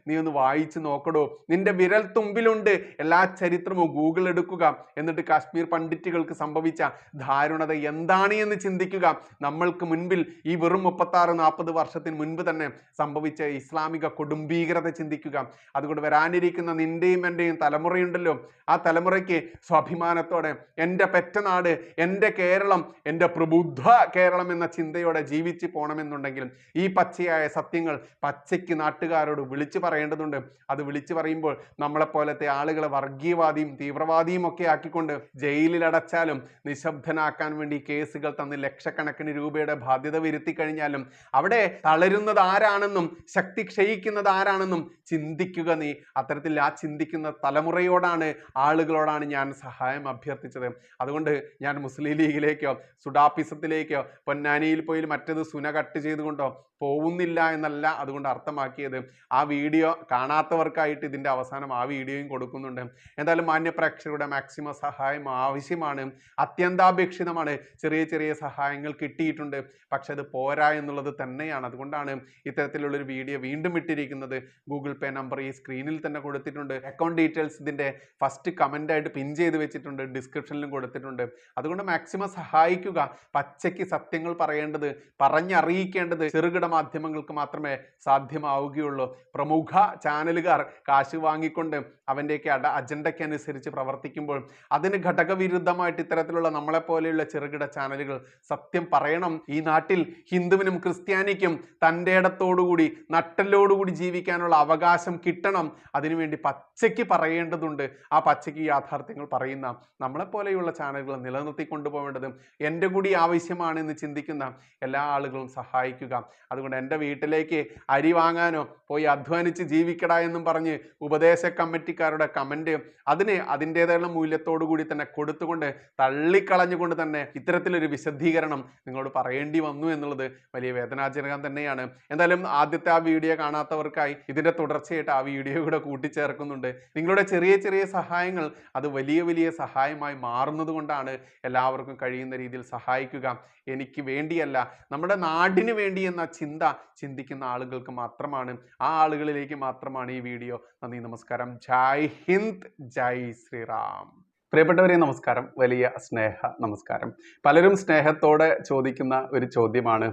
നീ ഒന്ന് വായിച്ചു നോക്കടോ. നിന്റെ വിരൽ തുമ്പിലുണ്ട് എല്ലാ ചരിത്രവും. ഗൂഗിൾ എടുക്കുക, എന്നിട്ട് കാശ്മീർ പണ്ഡിറ്റുകൾക്ക് സംഭവിച്ച ദാരുണത എന്താണ് എന്ന് ചിന്തിക്കുക. നമ്മൾക്ക് മുൻപിൽ ഈ വെറും 36-40 വർഷത്തിന് മുൻപ് തന്നെ സംഭവിച്ച ഇസ്ലാമിക കൊടുംഭീകരത ചിന്തിക്കുക. അതുകൊണ്ട് വരാനിരിക്കുന്ന നിന്റെയും എൻ്റെയും തലമുറയുണ്ടല്ലോ, ആ തലമുറയ്ക്ക് സ്വാഭിമാനത്തോടെ എൻ്റെ പെറ്റനാട്, എൻ്റെ കേരളം, എൻ്റെ പ്രബുദ്ധ കേരളം എന്ന ചിന്തയോടെ ജീവിച്ചു പോകണമെന്നുണ്ടെങ്കിൽ ഈ പച്ചയായ സത്യങ്ങൾ പച്ചയ്ക്ക് നാട്ടുകാരോട് വിളിച്ചു പറയേണ്ടതുണ്ട്. അത് വിളിച്ചു പറയുമ്പോൾ നമ്മളെപ്പോലത്തെ ആളുകളെ വർഗീയവാദിയും തീവ്രവാദിയും ഒക്കെ ആക്കിക്കൊണ്ട് ജയിലിൽ അടച്ചാലും നിശബ്ദനാക്കാൻ വേണ്ടി കേസുകൾ തന്ന് ലക്ഷക്കണക്കിന് രൂപയുടെ ബാധ്യത വരുത്തി കഴിഞ്ഞാലും അവിടെ തളരുന്നത് ആരാണെന്നും ശക്തി ക്ഷയിക്കുന്നത് ആരാണെന്നും ചിന്തിക്കുക നീ. അത്തരത്തിൽ ആ ചിന്തിക്കുന്ന തലമുറയോടാണ്, ആളുകളോടാണ് ഞാൻ സഹായം അഭ്യർത്ഥിച്ചത്. അതുകൊണ്ട് ഞാൻ മുസ്ലിം ലീഗിലേക്കോ സുഡാപ്പിസത്തിലേക്കോ പൊന്നാനിയിൽ പോയി മറ്റത് സുന കട്ട് ചെയ്തുകൊണ്ടോ പോകുന്നില്ല എന്നല്ല അതുകൊണ്ട് അർത്ഥമാക്കിയത്. ആ വീഡിയോ കാണാത്തവർക്കായിട്ട് ഇതിൻ്റെ അവസാനം ആ വീഡിയോയും കൊടുക്കുന്നുണ്ട്. എന്തായാലും മാന്യ പ്രേക്ഷകരുടെ മാക്സിമം സഹായം ആവശ്യമാണ്, അത്യന്താപേക്ഷിതമാണ്. ചെറിയ ചെറിയ സഹായങ്ങൾ കിട്ടിയിട്ടുണ്ട്, പക്ഷെ അത് പോരാ എന്നുള്ളത് തന്നെയാണ്. അതുകൊണ്ടാണ് ഇത്തരത്തിലുള്ളൊരു വീഡിയോ വീണ്ടും ഇട്ടിരിക്കുന്നത്. ഗൂഗിൾ പേ നമ്പർ ഈ സ്ക്രീനിൽ തന്നെ കൊടുത്തിട്ടുണ്ട്. അക്കൗണ്ട് ഡീറ്റെയിൽസ് ഇതിൻ്റെ ഫസ്റ്റ് കമൻ്റായിട്ട് പിൻ ചെയ്ത് വെച്ചിട്ടുണ്ട്, ഡിസ്ക്രിപ്ഷനിലും കൊടുത്തിട്ടുണ്ട്. അതുകൊണ്ട് മാക്സിമം സഹായിക്കുക. പച്ചയ്ക്ക് സത്യങ്ങൾ പറയേണ്ടത്, പറഞ്ഞറിയിക്കേണ്ടത് ചെറുകിട മാധ്യമങ്ങൾക്ക് മാത്രമേ സാധ്യമാവുകയുള്ളൂ. പ്രമുഖ ചാനലുകാർ കാശ് വാങ്ങിക്കൊണ്ട് അവൻ്റെയൊക്കെ അജണ്ടയ്ക്ക് അനുസരിച്ച് പ്രവർത്തിക്കുമ്പോൾ അതിന് ഘടകവിരുദ്ധമായിട്ട് ഇത്തരത്തിലുള്ള നമ്മളെപ്പോലെയുള്ള ചെറുകിട ചാനലുകൾ സത്യം പറയണം. ഈ നാട്ടിൽ ഹിന്ദുവിനും ക്രിസ്ത്യാനിക്കും തൻ്റെ ഇടത്തോടുകൂടി നട്ടലോടുകൂടി ജീവിക്കാനുള്ള അവകാശം കിട്ടണം. അതിനുവേണ്ടി പച്ചയ്ക്ക് പറയേണ്ടതുണ്ട്. ആ പച്ചയ്ക്ക് യാഥാർത്ഥ്യങ്ങൾ പറയുന്ന നമ്മളെപ്പോലെയുള്ള ചാനലുകൾ നിലനിർത്തി കൊണ്ടുപോകേണ്ടത് എൻ്റെ കൂടി ആവശ്യമാണെന്ന് ചിന്തിക്കുന്ന എല്ലാ ആളുകളും സഹായിക്കുക. അതുകൊണ്ട് എൻ്റെ വീട്ടിലേക്ക് അരി വാങ്ങാനോ പോയി അധ്വാനിച്ച് ജീവിക്കടാ എന്നും പറഞ്ഞ് ഉപദേശ കമ്മിറ്റിക്കാരുടെ കമൻറ്റ് അതിന് അതിൻ്റേതായുള്ള മൂല്യത്തോടു കൂടി തന്നെ കൊടുത്തുകൊണ്ട് തള്ളിക്കളഞ്ഞുകൊണ്ട് തന്നെ ഇത്തരത്തിലൊരു വിശദീകരണം നിങ്ങളോട് പറയേണ്ടി വന്നു എന്നുള്ളത് വലിയ വേദനാജനകം തന്നെയാണ്. എന്തായാലും ആദ്യത്തെ ആ വീഡിയോ കാണാത്തവർക്കായി ഇതിൻ്റെ തുടർച്ചയായിട്ട് ആ വീഡിയോ കൂടെ കൂട്ടിച്ചേർക്കുന്നുണ്ട്. നിങ്ങളുടെ ചെറിയ ചെറിയ സഹായങ്ങൾ അത് വലിയ വലിയ സഹായമായി മാറുന്നത് കൊണ്ടാണ് എല്ലാവർക്കും കഴിയുന്ന രീതിയിൽ സഹായിക്കുക. എനിക്ക് വേണ്ടിയല്ല, നമ്മുടെ നാടിന് വേണ്ടി എന്ന ചിന്ത ചിന്തിക്കുന്ന ആളുകൾക്ക് മാത്രമാണ്, ആ ആളുകളിലേക്ക് മാത്രമാണ് ഈ വീഡിയോ. നന്ദി, നമസ്കാരം. ജയ് ഹിന്ദ്, ജയ് ശ്രീറാം. പ്രിയപ്പെട്ടവരെ നമസ്കാരം, വലിയ സ്നേഹ നമസ്കാരം. പലരും സ്നേഹത്തോടെ ചോദിക്കുന്ന ഒരു ചോദ്യമാണ്,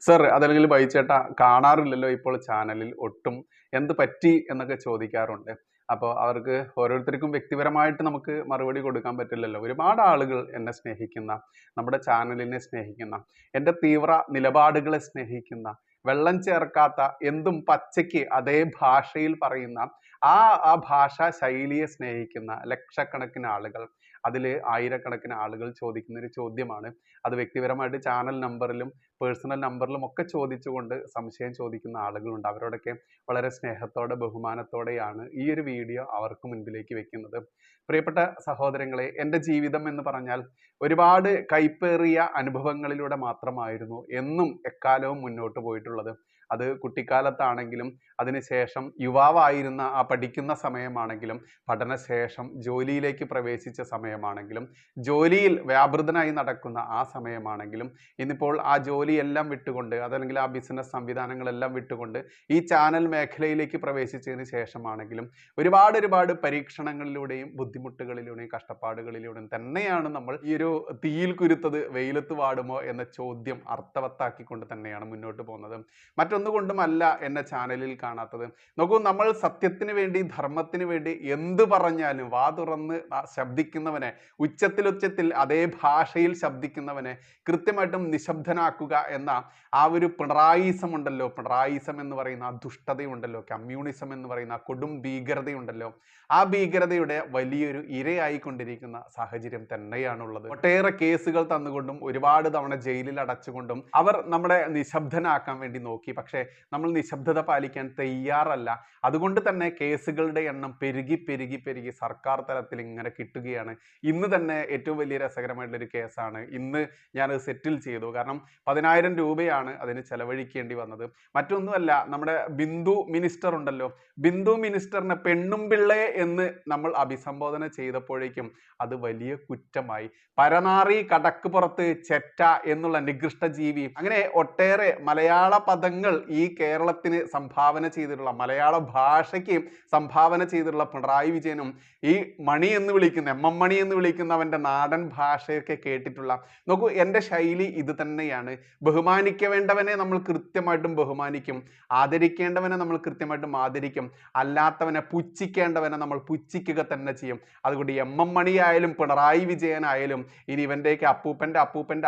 സർ അതല്ലെങ്കിൽ ബൈച്ചേട്ടാ കാണാറില്ലല്ലോ ഇപ്പോൾ ചാനലിൽ ഒട്ടും, എന്ത് പറ്റി എന്നൊക്കെ ചോദിക്കാറുണ്ട്. അപ്പോൾ അവർക്ക് ഓരോരുത്തർക്കും വ്യക്തിപരമായിട്ട് നമുക്ക് മറുപടി കൊടുക്കാൻ പറ്റില്ലല്ലോ. ഒരുപാട് ആളുകൾ എന്നെ സ്നേഹിക്കുന്ന, നമ്മുടെ ചാനലിനെ സ്നേഹിക്കുന്ന, എൻ്റെ തീവ്ര നിലപാടുകളെ സ്നേഹിക്കുന്ന, വെള്ളം ചേർക്കാത്ത എന്തും പച്ചയ്ക്ക് അതേ ഭാഷയിൽ പറയുന്ന ആ ഭാഷാ ശൈലിയെ സ്നേഹിക്കുന്ന ലക്ഷക്കണക്കിന് ആളുകൾ, അതിൽ ആയിരക്കണക്കിന് ആളുകൾ ചോദിക്കുന്ന ഒരു ചോദ്യമാണ്. അത് വ്യക്തിപരമായിട്ട് ചാനൽ നമ്പറിലും പേഴ്സണൽ നമ്പറിലും ഒക്കെ ചോദിച്ചുകൊണ്ട് സംശയം ചോദിക്കുന്ന ആളുകളുണ്ട്. അവരോടൊക്കെ വളരെ സ്നേഹത്തോടെ ബഹുമാനത്തോടെയാണ് ഈ ഒരു വീഡിയോ അവർക്ക് മുൻപിലേക്ക് വെക്കുന്നത്. പ്രിയപ്പെട്ട സഹോദരങ്ങളെ, എൻ്റെ ജീവിതം എന്ന് പറഞ്ഞാൽ ഒരുപാട് കൈപ്പേറിയ അനുഭവങ്ങളിലൂടെ മാത്രമായിരുന്നു എന്നും എക്കാലവും മുന്നോട്ട് പോയിട്ടുള്ളത്. അത് കുട്ടിക്കാലത്താണെങ്കിലും അതിനുശേഷം യുവാവായിരുന്ന ആ പഠിക്കുന്ന സമയമാണെങ്കിലും പഠനശേഷം ജോലിയിലേക്ക് പ്രവേശിച്ച സമയമാണെങ്കിലും ജോലിയിൽ വ്യാപൃതനായി നടക്കുന്ന ആ സമയമാണെങ്കിലും ഇന്നിപ്പോൾ ആ ജോലിയെല്ലാം വിട്ടുകൊണ്ട് അതല്ലെങ്കിൽ ആ ബിസിനസ് സംവിധാനങ്ങളെല്ലാം വിട്ടുകൊണ്ട് ഈ ചാനൽ മേഖലയിലേക്ക് പ്രവേശിച്ചതിന് ശേഷമാണെങ്കിലും ഒരുപാട് പരീക്ഷണങ്ങളിലൂടെയും ബുദ്ധിമുട്ടുകളിലൂടെയും കഷ്ടപ്പാടുകളിലൂടെയും തന്നെയാണ് നമ്മൾ ഈ ഒരു തീയിൽ കുരുത്തത് വെയിലത്ത് വാടുമോ എന്ന ചോദ്യം അർത്ഥവത്താക്കിക്കൊണ്ട് തന്നെയാണ് മുന്നോട്ട് പോകുന്നത്. മറ്റൊന്നുകൊണ്ടുമല്ല എന്നെ ചാനലിൽ കാണാത്തത്. നോക്കൂ, നമ്മൾ സത്യത്തിന് വേണ്ടി ധർമ്മത്തിന് വേണ്ടി എന്ത് പറഞ്ഞാലും വാ തുറന്ന് ശബ്ദിക്കുന്നവനെ, ഉച്ചത്തിൽ അതേ ഭാഷയിൽ ശബ്ദിക്കുന്നവനെ കൃത്യമായിട്ടും നിശബ്ദനാക്കുക എന്ന ആ ഒരു പിണറായിസം ഉണ്ടല്ലോ, പിണറായിസം എന്ന് പറയുന്ന ആ ദുഷ്ടതയുണ്ടല്ലോ, കമ്മ്യൂണിസം എന്ന് പറയുന്ന കൊടും ഭീകരതയുണ്ടല്ലോ, ആ ഭീകരതയുടെ വലിയൊരു ഇരയായിക്കൊണ്ടിരിക്കുന്ന സാഹചര്യം തന്നെയാണുള്ളത്. ഒട്ടേറെ കേസുകൾ തന്നുകൊണ്ടും ഒരുപാട് തവണ ജയിലിൽ അടച്ചുകൊണ്ടും അവർ നമ്മളെ നിശബ്ദനാക്കാൻ വേണ്ടി നോക്കി. പക്ഷേ നമ്മൾ നിശബ്ദത പാലിക്കാൻ തയ്യാറല്ല. അതുകൊണ്ട് തന്നെ കേസുകളുടെ എണ്ണം പെരുകി സർക്കാർ തലത്തിൽ ഇങ്ങനെ കിട്ടുകയാണ്. ഇന്ന് തന്നെ ഏറ്റവും വലിയ രസകരമായിട്ടുള്ളൊരു കേസാണ്. ഇന്ന് ഞാനത് സെറ്റിൽ ചെയ്തു. കാരണം 10,000 രൂപയാണ് അതിന് ചെലവഴിക്കേണ്ടി വന്നത്. മറ്റൊന്നുമല്ല, നമ്മുടെ ബിന്ദു മിനിസ്റ്റർ ഉണ്ടല്ലോ, ബിന്ദു മിനിസ്റ്ററിനെ പെണ്ണും പിള്ളേ എന്ന് നമ്മൾ അഭിസംബോധന ചെയ്തപ്പോഴേക്കും അത് വലിയ കുറ്റമായി. പരനാറി, കടക്ക് പുറത്ത്, ചെറ്റ എന്നുള്ള നികൃഷ്ട ജീവി, അങ്ങനെ ഒട്ടേറെ മലയാള പദങ്ങൾ ഈ കേരളത്തിന് സംഭാവന ചെയ്തിട്ടുള്ള, മലയാള ഭാഷയ്ക്ക് സംഭാവന ചെയ്തിട്ടുള്ള പിണറായി വിജയനും ഈ മണി എന്ന് വിളിക്കുന്ന മണി എന്ന് വിളിക്കുന്നവൻ്റെ നാടൻ ഭാഷയൊക്കെ കേട്ടിട്ടുള്ള, നോക്കൂ, എൻ്റെ ശൈലി ഇത് തന്നെയാണ്. ബഹുമാനിക്കേണ്ടവനെ നമ്മൾ കൃത്യമായിട്ടും ബഹുമാനിക്കും, ആദരിക്കേണ്ടവനെ നമ്മൾ കൃത്യമായിട്ടും ആദരിക്കും, അല്ലാത്തവനെ പുച്ഛിക്കേണ്ടവനെ നമ്മൾ പുച്ഛിക്കുക തന്നെ ചെയ്യും. അതുകൊണ്ട് മണിയായാലും പിണറായി വിജയനായാലും ഇനി ഇവൻ്റെയൊക്കെ അപ്പൂപ്പൻ്റെ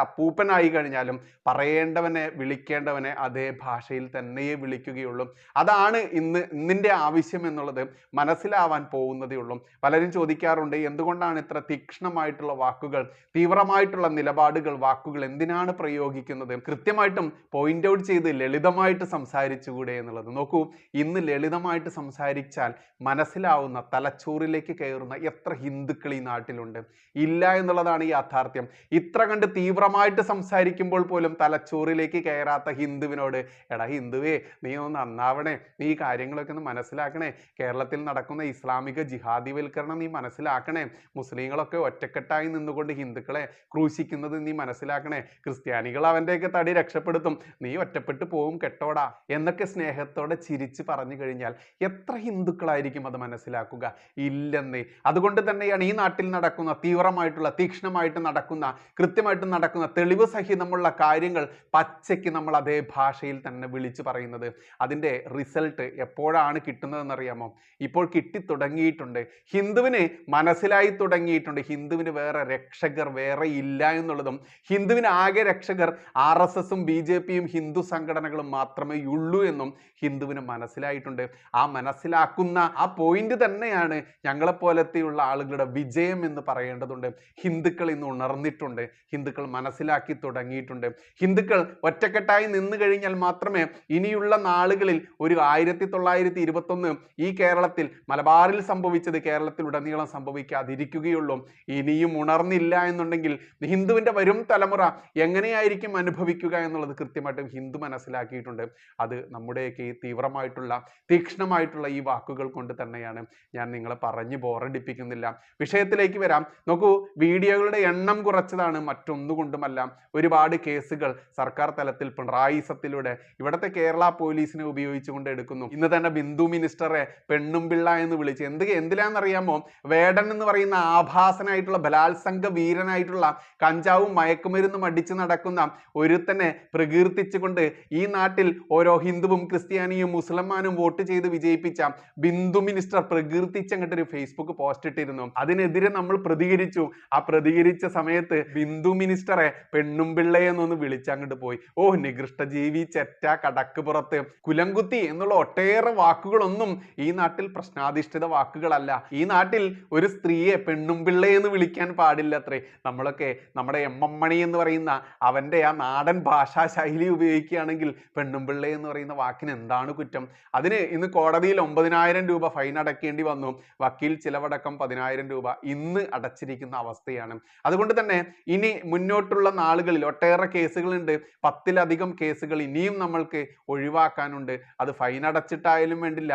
അപ്പൂപ്പനായി കഴിഞ്ഞാലും പറയേണ്ടവനെ വിളിക്കേണ്ടവനെ അതേ ഭാഷയിൽ തന്നെയേ വിളിക്കുകയുള്ളൂ. അതാണ് ഇന്നിൻ്റെ ആവശ്യം എന്നുള്ളത് മനസ്സിലാവാൻ പോകുന്നതേ ഉള്ളൂ. പലരും ചോദിക്കാറുണ്ട്, എന്തുകൊണ്ടാണ് ഇത്ര തീക്ഷ്ണമായിട്ടുള്ള വാക്കുകൾ, തീവ്രമായിട്ടുള്ള നിലപാടുകൾ, വാക്കുകൾ എന്തിനാണ് പ്രയോഗിക്കുന്നത്? കൃത്യമായിട്ടും പോയിന്റ് ഔട്ട് ചെയ്ത് ലളിതമായിട്ട് സംസാരിച്ചുകൂടെ എന്നുള്ളത്. നോക്കൂ, ഇന്ന് ലളിതമായിട്ട് സംസാരിച്ചാൽ മനസ്സിലാവുന്ന, തലച്ചോറിലേക്ക് കയറുന്ന എത്ര ഹിന്ദുക്കൾ ഈ നാട്ടിലുണ്ട്? ഇല്ല എന്നുള്ളതാണ് ഈ യാഥാർത്ഥ്യം. ഇത്ര കണ്ട് തീവ്രമായിട്ട് സംസാരിക്കുമ്പോൾ പോലും തലച്ചോറിലേക്ക് കയറാത്ത ഹിന്ദുവിനോട്, എടാ ഹിന്ദുവേ, നീ ഒന്ന് നന്നാവണേ, നീ ഈ കാര്യങ്ങളൊക്കെ ഒന്ന് മനസ്സിലാക്കണേ, കേരളത്തിൽ നടക്കുന്ന ഇസ്ലാമിക ജിഹാദിവൽക്കരണം നീ മനസ്സിലാക്കണേ, മുസ്ലിങ്ങളൊക്കെ ഒറ്റക്കെട്ടായി നിന്നുകൊണ്ട് ഹിന്ദുക്കളെ ക്രൂശിക്കുന്നത് നീ മനസ്സിലാക്കണേ, ക്രിസ്ത്യാനികൾ അവൻ്റെയൊക്കെ തടി രക്ഷപ്പെടുത്തും, നീ ഒറ്റപ്പെട്ടു പോവും കെട്ടോടാ എന്നൊക്കെ സ്നേഹത്തോടെ ചിരിച്ച് പറഞ്ഞു കഴിഞ്ഞാൽ എത്ര ഹിന്ദുക്കളായിരിക്കും അത് മനസ്സിലാക്കുക? ഇല്ലെന്നേ. അതുകൊണ്ട് തന്നെയാണ് ഈ നാട്ടിൽ നടക്കുന്ന തീവ്രമായിട്ടുള്ള, തീക്ഷ്ണമായിട്ട് നടക്കുന്ന, കൃത്യമായിട്ട് നടക്കുന്ന, തെളിവ് സഹിതമുള്ള കാര്യങ്ങൾ പച്ചയ്ക്ക് നമ്മൾ അതേ ഭാഷയിൽ തന്നെ വിളിച്ചു പറയുന്നത്. അതിൻ്റെ റിസൾട്ട് എപ്പോഴാണ് കിട്ടുന്നതെന്നറിയാമോ? ഇപ്പോൾ കിട്ടിത്തുടങ്ങിയിട്ടുണ്ട്. ഹിന്ദുവിന് മനസ്സിലായി തുടങ്ങിയിട്ടുണ്ട്, ഹിന്ദുവിന് വേറെ രക്ഷകർ വേറെ ഇല്ല എന്നുള്ളതും, ഹിന്ദുവിന് ആകെ രക്ഷകർ RSSും BJPയും ഹിന്ദു സംഘടനകളും മാത്രമേ ഉള്ളൂ എന്നും ഹിന്ദുവിന് മനസ്സിലായിട്ടുണ്ട്. ആ മനസ്സിലാക്കുന്ന ആ പോയിന്റ് തന്നെയാണ് ഞങ്ങളെപ്പോലത്തെയുള്ള ആളുകളുടെ വിജയം എന്ന് പറയേണ്ടതുണ്ട്. ഹിന്ദുക്കൾ ഇന്ന് ഉണർന്നിട്ടുണ്ട്, ഹിന്ദുക്കൾ മനസ്സിലാക്കി തുടങ്ങിയിട്ടുണ്ട്. ഹിന്ദുക്കൾ ഒറ്റക്കെട്ടായി നിന്ന് കഴിഞ്ഞാൽ മാത്രമേ ഇനിയുള്ള നാളുകളിൽ ഒരു 1921 ഈ കേരളത്തിൽ, മലബാറിൽ സംഭവിച്ചത് കേരളത്തിൽ ഉടനീളം സംഭവിക്കാതിരിക്കുകയുള്ളൂ. ഇനിയും ഉണർന്നില്ല എന്നുണ്ടെങ്കിൽ ഹിന്ദുവിൻ്റെ വരും തലമുറ എങ്ങനെയായിരിക്കും അനുഭവിക്കുക എന്നുള്ളത് കൃത്യമായിട്ടും ഹിന്ദു മനസ്സിലാക്കിയിട്ടുണ്ട്. അത് നമ്മുടെയൊക്കെ ഈ തീവ്രമായിട്ടുള്ള, തീക്ഷ്ണമായിട്ടുള്ള ഈ വാക്കുകൾ കൊണ്ട് തന്നെയാണ്. ഞാൻ നിങ്ങളെ പറഞ്ഞ് ബോറടിപ്പിക്കുന്നില്ല, വിഷയത്തിലേക്ക് വരാം. നോക്കൂ, വീഡിയോകളുടെ എണ്ണം കുറച്ചതാണ്, മറ്റൊന്നുകൊണ്ടുമല്ല. ഒരുപാട് കേസുകൾ സർക്കാർ തലത്തിൽ പിണറായിസത്തിലൂടെ ഇവിടുത്തെ കേരള പോലീസിനെ ഉപയോഗിച്ചുകൊണ്ട് എടുക്കുന്നു. ഇന്ന് തന്നെ ബിന്ദു മിനിസ്റ്ററെ പെണ്ണും പിള്ള എന്ന് വിളിച്ച് എന്തിനാണെന്നറിയാമോ? വേടൻ എന്ന് പറയുന്ന ആഭാസനായിട്ടുള്ള, ബലാത്സംഗ വീരനായിട്ടുള്ള, കഞ്ചാവും മയക്കുമരുന്നും അടിച്ചു നടക്കുന്ന ഒരുത്തനെ പ്രകീർത്തിച്ചുകൊണ്ട് ഈ നാട്ടിൽ ഓരോ ഹിന്ദുവും ക്രിസ്ത്യാനിയും മുസൽമാനും വോട്ട് ചെയ്ത് വിജയിപ്പിച്ച ബിന്ദു മിനിസ്റ്റർ പ്രകീർത്തിച്ച് അങ്ങോട്ടൊരു ഫേസ്ബുക്ക് പോസ്റ്റ് ഇട്ടിരുന്നു. അതിനെതിരെ നമ്മൾ പ്രതികരിച്ചു. ആ പ്രതികരിച്ച സമയത്ത് ബിന്ദു മിനിസ്റ്ററെ പെണ്ണും പിള്ളയെന്നൊന്ന് വിളിച്ചങ്ങോട്ട് പോയി. ഓ, നികൃഷ്ട ജീവി, ചെറ്റ കടക്കുപുറത്ത്, കുലംകുത്തി എന്നുള്ള ഒട്ടേറെ വാക്കുകളൊന്നും ഈ നാട്ടിൽ പ്രശ്നാധിഷ്ഠിത വാക്കുകളല്ല. ഈ നാട്ടിൽ ഒരു സ്ത്രീയെ പെണ്ണും പിള്ളയെന്ന് വിളിക്കാൻ പാടില്ല അത്രേ. നമ്മളൊക്കെ നമ്മുടെ എം മണി എന്ന് പറയുന്ന അവൻ്റെ ആ നാടൻ ഭാഷാ ശൈലി ഉപയോഗിക്കുകയാണെങ്കിൽ പെണ്ണും പിള്ള എന്ന് പറയുന്ന വാക്കിന് എന്താണ് കുറ്റം? അതിന് ഇന്ന് കോടതിയിൽ 9,000 രൂപ ഫൈൻ അടയ്ക്കേണ്ടി വന്നു. വക്കീൽ ചിലവടക്കം 10,000 രൂപ ഇന്ന് അടച്ചിരിക്കുന്ന അവസ്ഥയാണ്. അതുകൊണ്ട് തന്നെ ഇനി മുന്നോട്ടുള്ള നാളുകളിൽ ഒട്ടേറെ കേസുകളുണ്ട്. 10-ലധികം കേസുകൾ ഇനിയും നമ്മൾക്ക് ഒഴിവാക്കാനുണ്ട്. അത് ഫൈൻ അടച്ചിട്ടായാലും വേണ്ടില്ല,